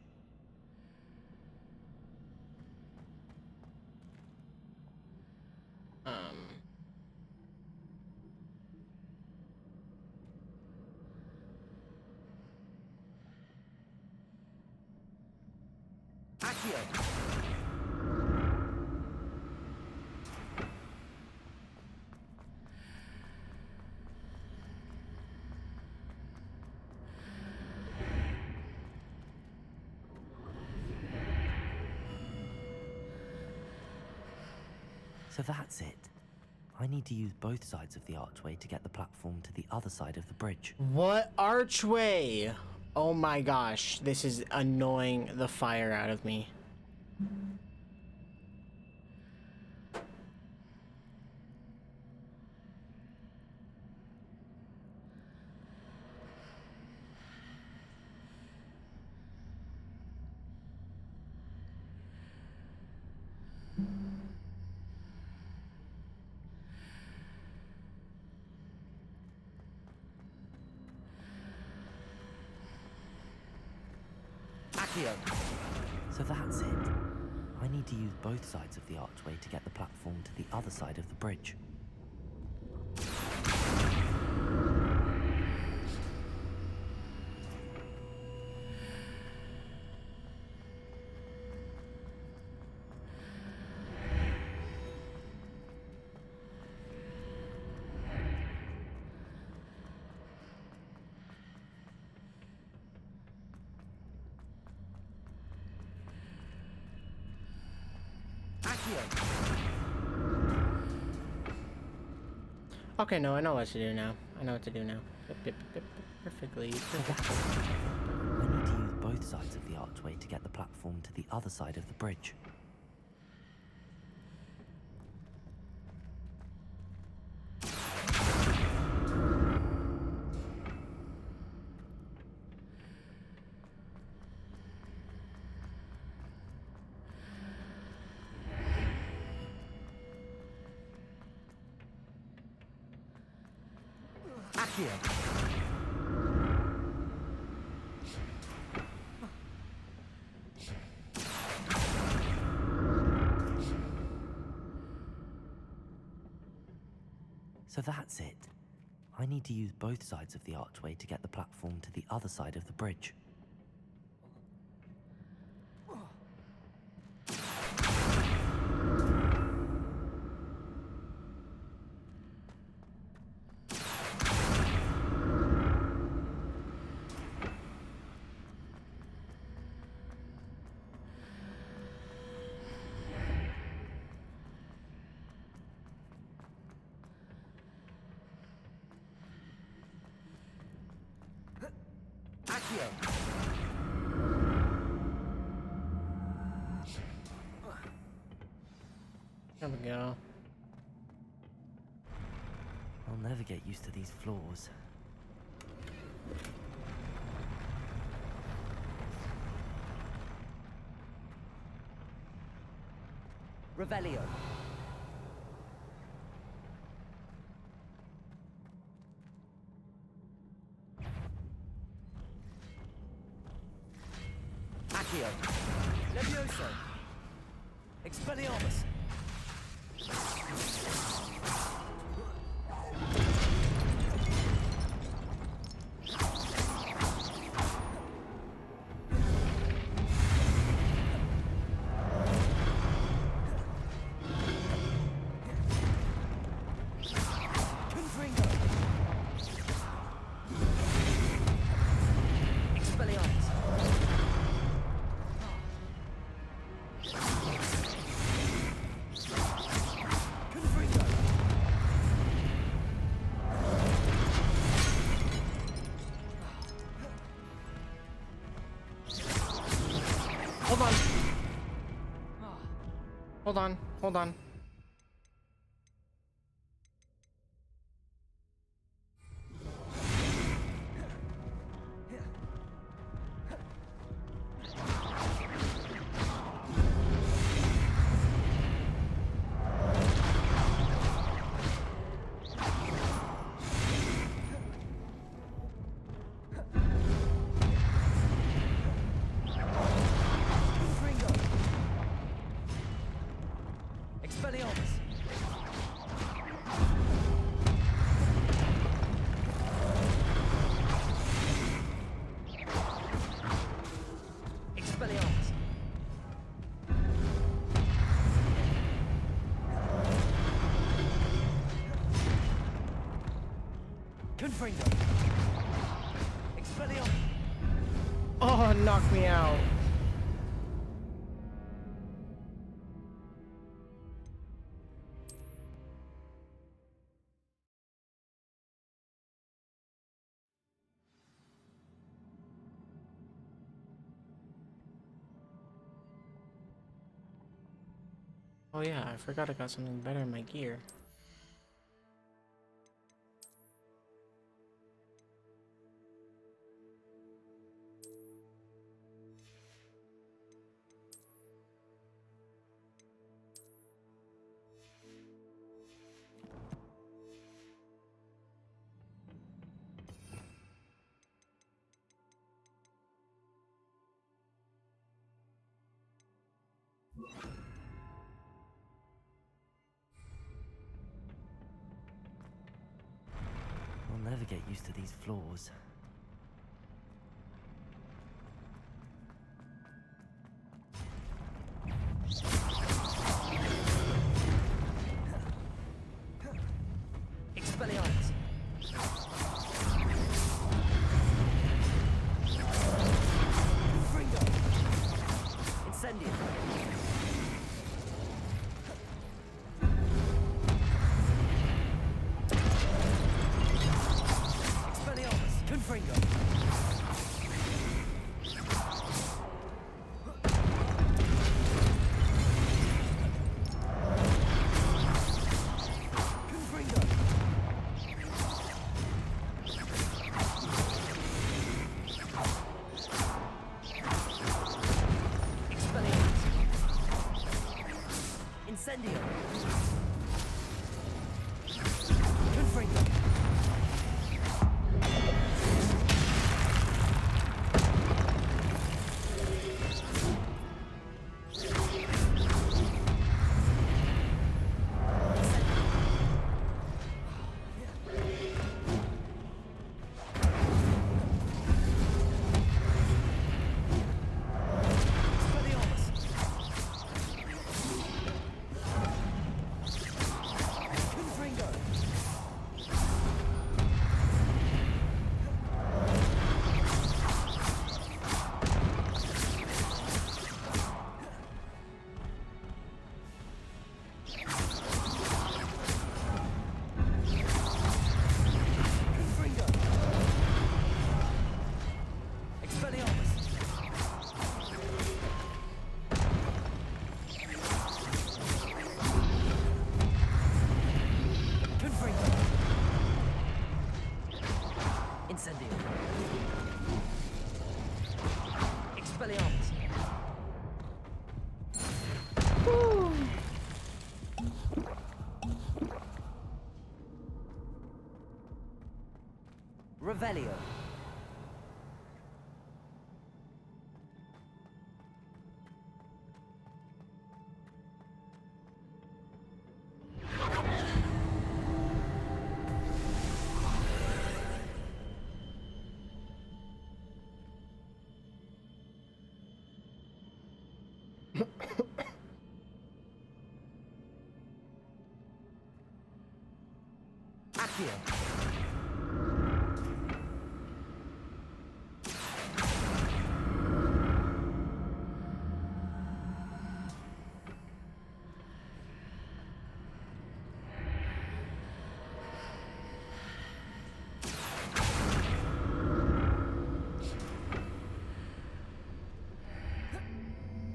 Accio! So that's it. I need to use both sides of the archway to get the platform to the other side of the bridge. What archway? Oh my gosh, this is annoying the fire out of me. Accio! So that's it. I need to use both sides of the archway to get the platform to the other side of the bridge. Okay, no, I know what to do now. I know what to do now. Perfectly. I need to use both sides of the archway to get the platform to the other side of the bridge. Accio! So that's it. I need to use both sides of the archway to get the platform to the other side of the bridge. Accio! There we go. I'll never get used to these floors. Revelio. Accio. Levioso. Expelliarmus. Confringo. Expelliarmus. Confringo. Hold on. Hold on. Hold on. Confringo. Expelliarmus. Expelliarmus. Confringo. Expelliarmus. Oh, knock me out. Oh yeah, I forgot I got something better in my gear. I'll never get used to these floors. Expelliarmus! Confringo! Incendium! Expelliarmus! Confringo! Confringo! Expelliarmus! Incendio! Confringo! Expelliarmus! Confringo! Confringo! Expelliarmus! Confringo! Incendio! Expelliarmus! Revelio! Accio!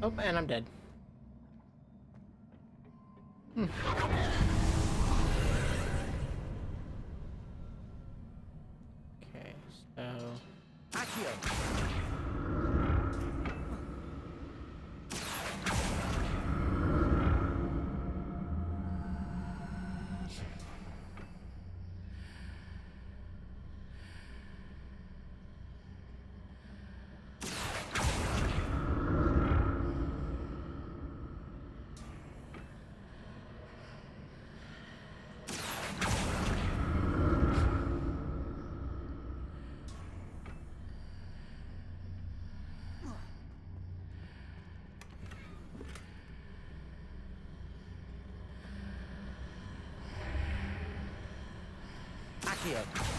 Oh, and I'm dead. Okay, so Accio! Accio!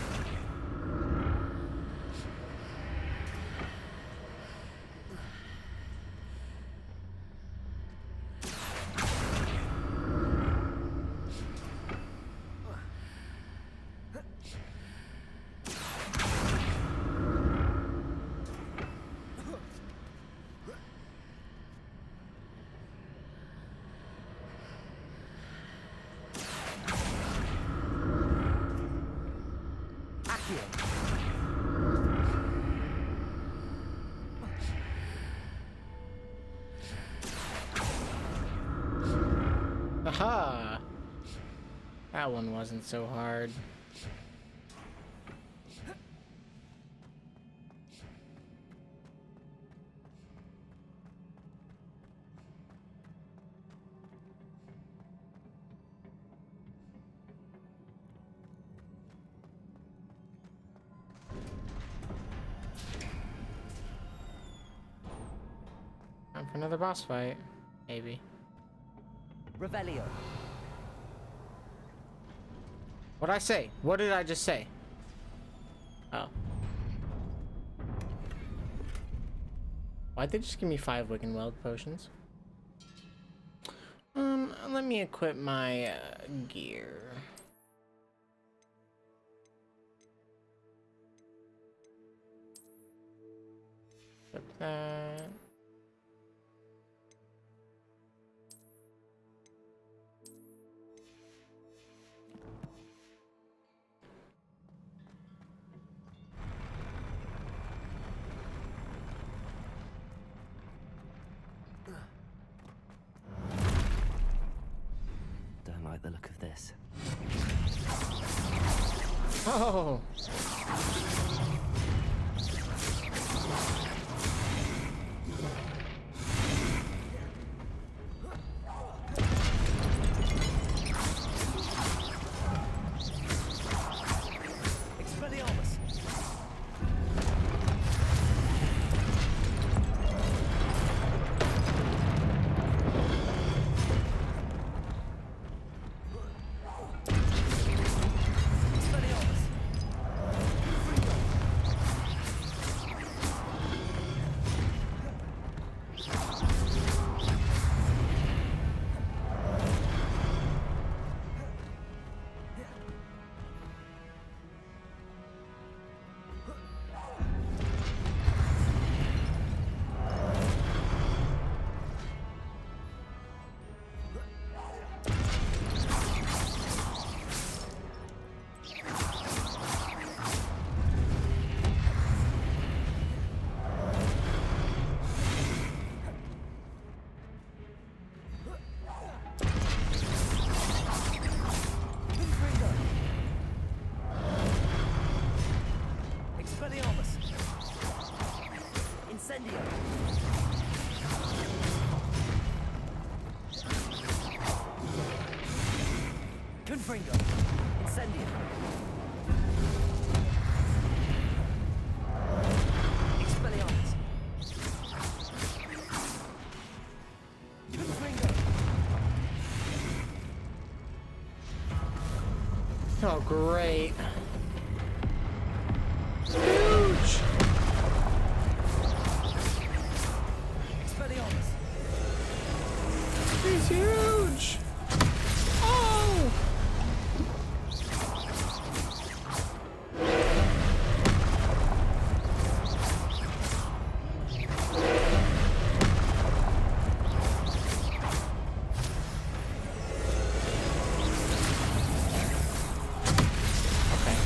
aha! That one wasn't so hard. for another boss fight. Maybe. Revelio. What'd I say? What did I just say? Oh. Why'd they just give me 5 Wicked Weld potions? Let me equip my gear. Equip that. Don't like the look of this. Oh! Expelliarmus. Incendio. Confringo. Incendio. Expelliarmus. Confringo. Oh, great. Huge! Expelliarmus. He's huge! Oh! Okay.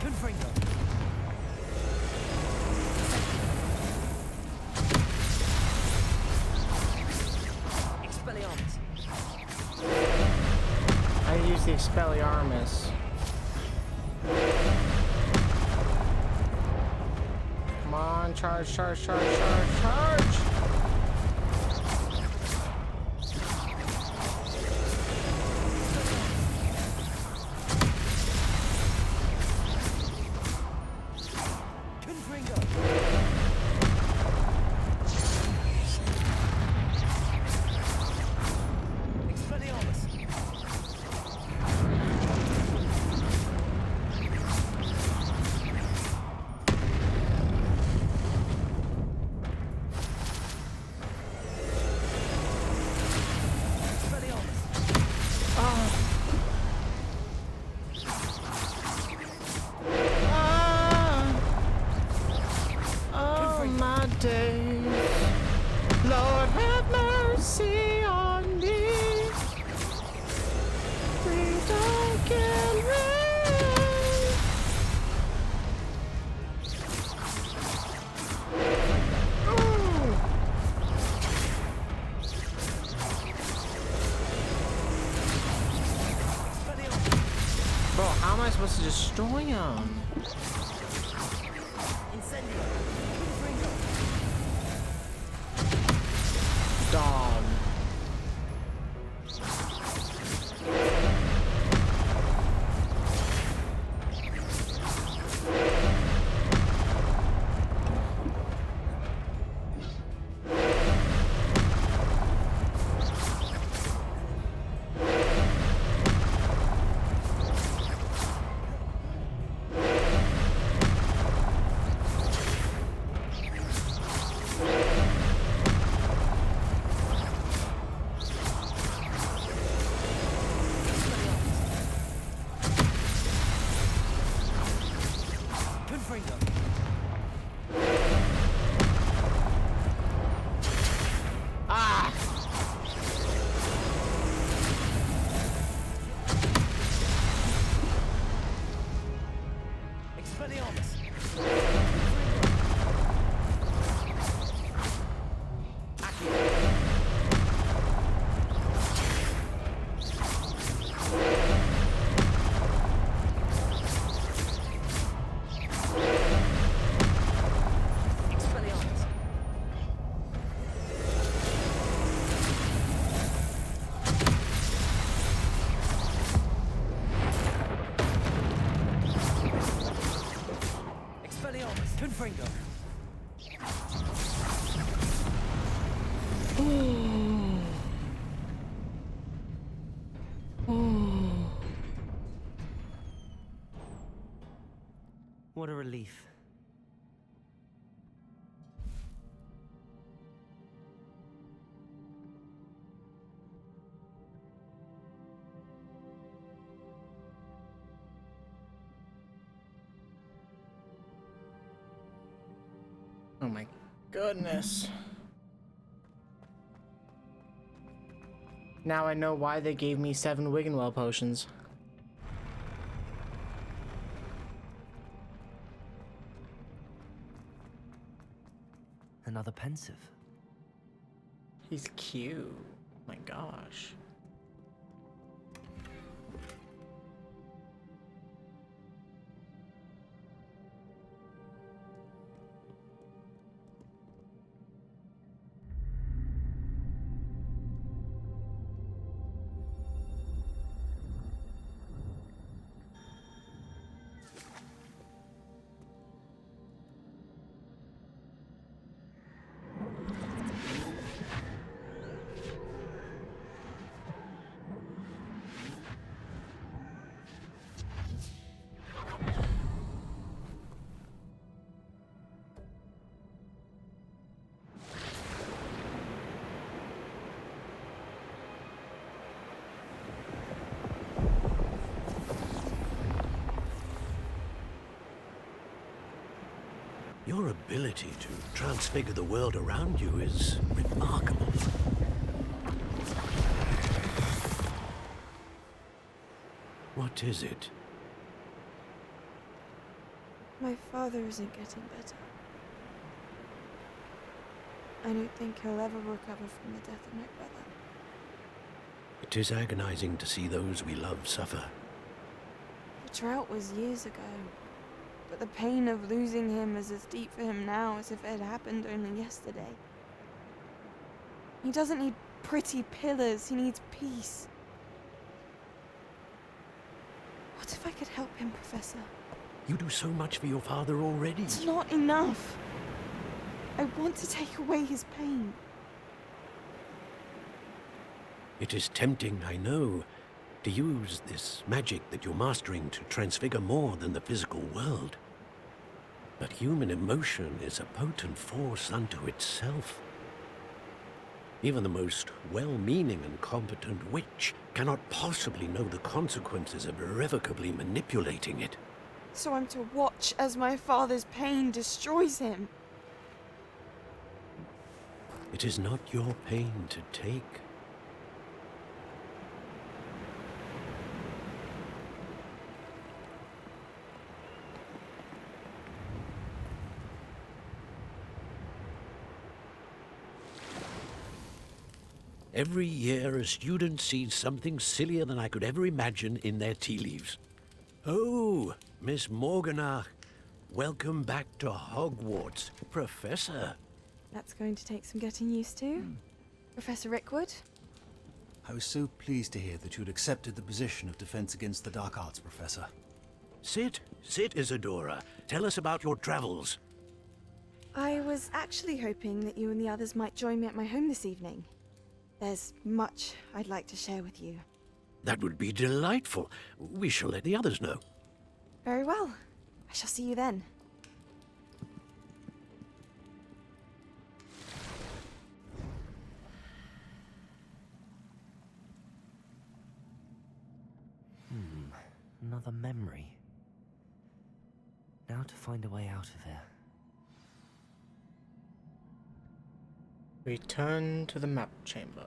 Confringo. Expelliarmus. I use the Expelliarmus. Come on, charge, charge, charge, charge, charge! Confringo. Expelliarmus. Expelliarmus. Oh, my days. Lord, have mercy on me. Please don't get rid. Bro, how am I supposed to destroy him? Incendio. Confringo. Dog. What a relief. Oh my goodness. Now I know why they gave me 7 Wiggenwell potions. Another pensive. He's cute. My gosh. Your ability to transfigure the world around you is remarkable. What is it? My father isn't getting better. I don't think he'll ever recover from the death of my brother. It is agonizing to see those we love suffer. The drought was years ago, but the pain of losing him is as deep for him now as if it had happened only yesterday. He doesn't need pretty pillars, he needs peace. What if I could help him, Professor? You do so much for your father already. It's not enough. I want to take away his pain. It is tempting, I know, to use this magic that you're mastering to transfigure more than the physical world. But human emotion is a potent force unto itself. Even the most well-meaning and competent witch cannot possibly know the consequences of irrevocably manipulating it. So I'm to watch as my father's pain destroys him. It is not your pain to take. Every year, a student sees something sillier than I could ever imagine in their tea leaves. Oh, Miss Morganach, welcome back to Hogwarts, Professor. That's going to take some getting used to. Professor Rickwood? I was so pleased to hear that you'd accepted the position of Defense Against the Dark Arts, Professor. Sit, Isadora. Tell us about your travels. I was actually hoping that you and the others might join me at my home this evening. There's much I'd like to share with you. That would be delightful. We shall let the others know. Very well. I shall see you then. Another memory. Now to find a way out of here. Return to the map chamber.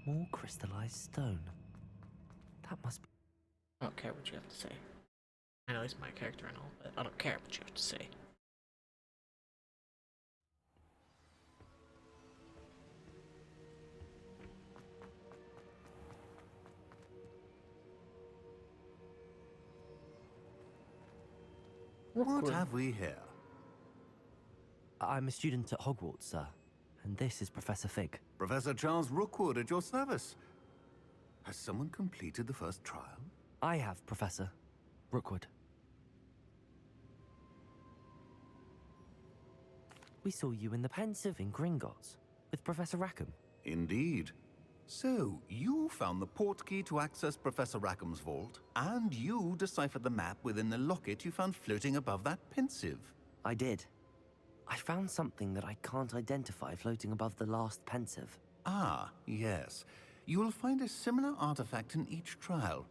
More crystallized stone. That must be... I don't care what you have to say. I know he's my character and all, but I don't care what you have to say. What have we here? I'm a student at Hogwarts, sir. And this is Professor Fig. Professor Charles Rookwood at your service. Has someone completed the first trial? I have, Professor. Rookwood. We saw you in the Pensive in Gringotts with Professor Rackham. Indeed. So, you found the portkey to access Professor Rackham's vault, and you deciphered the map within the locket you found floating above that Pensive. I did. I found something that I can't identify floating above the last Pensive. Ah, yes. You will find a similar artifact in each trial.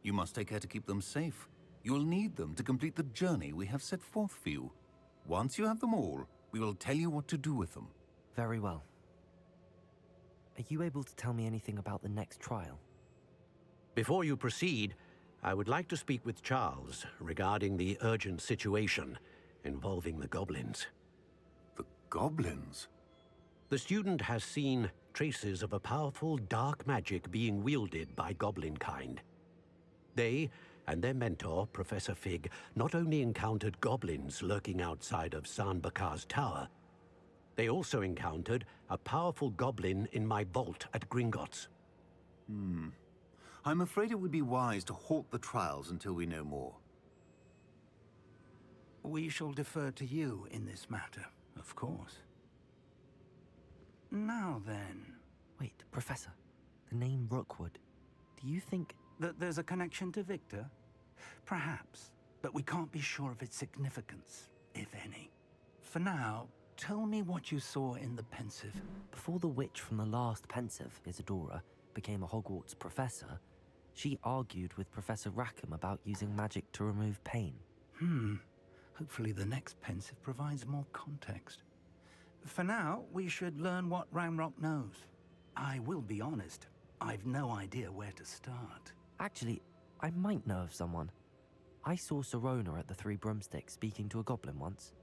You must take care to keep them safe. You will need them to complete the journey we have set forth for you. Once you have them all, we will tell you what to do with them. Very well. Are you able to tell me anything about the next trial? Before you proceed, I would like to speak with Charles regarding the urgent situation involving the goblins. The goblins? The student has seen traces of a powerful dark magic being wielded by goblin kind. They and their mentor, Professor Fig, not only encountered goblins lurking outside of San Bakar's tower, they also encountered a powerful goblin in my vault at Gringotts. I'm afraid it would be wise to halt the trials until we know more. We shall defer to you in this matter, of course. Now then... Wait, Professor. The name Rookwood. Do you think... that there's a connection to Victor? Perhaps, but we can't be sure of its significance, if any. For now, tell me what you saw in the Pensive. Before the witch from the last Pensive, Isadora, became a Hogwarts professor, she argued with Professor Rackham about using magic to remove pain. Hopefully the next Pensive provides more context. For now, we should learn what Ranrock knows. I will be honest, I've no idea where to start. Actually, I might know of someone. I saw Serona at the Three Broomsticks speaking to a goblin once.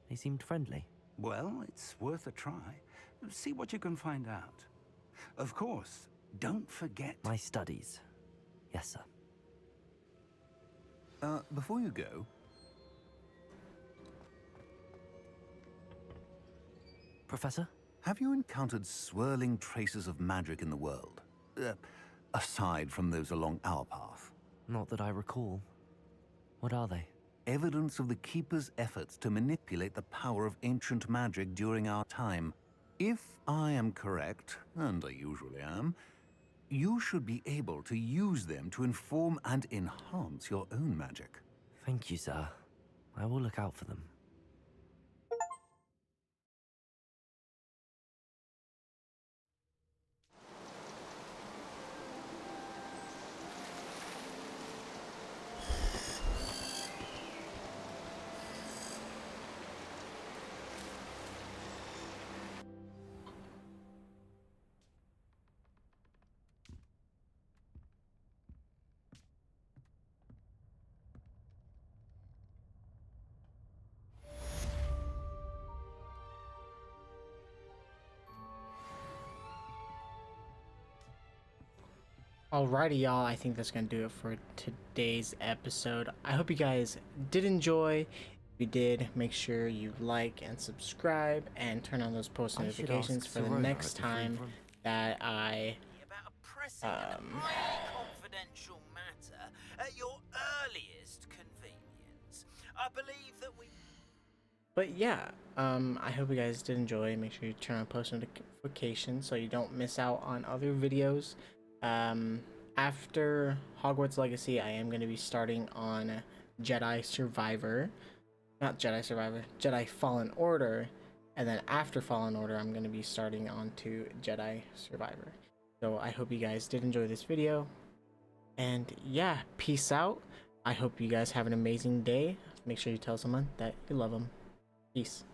They seemed friendly. Well, it's worth a try. See what you can find out. Of course, don't forget... My studies. Yes, sir. Before you go... Professor? Have you encountered swirling traces of magic in the world? Aside from those along our path? Not that I recall. What are they? Evidence of the Keeper's efforts to manipulate the power of ancient magic during our time. If I am correct, and I usually am, you should be able to use them to inform and enhance your own magic. Thank you, sir. I will look out for them. Alrighty, y'all, I think that's gonna do it for today's episode. I hope you guys did enjoy. If you did, make sure you like and subscribe and turn on those post notifications for the next time that I confidential matter at your earliest convenience. I believe that we... But yeah, I hope you guys did enjoy. Make sure you turn on post notifications so you don't miss out on other videos. After Hogwarts Legacy, I am going to be starting on Jedi Fallen Order, and then after Fallen Order, I'm going to be starting on to Jedi Survivor. So I hope you guys did enjoy this video, and yeah, peace out. I hope you guys have an amazing day. Make sure you tell someone that you love them. Peace.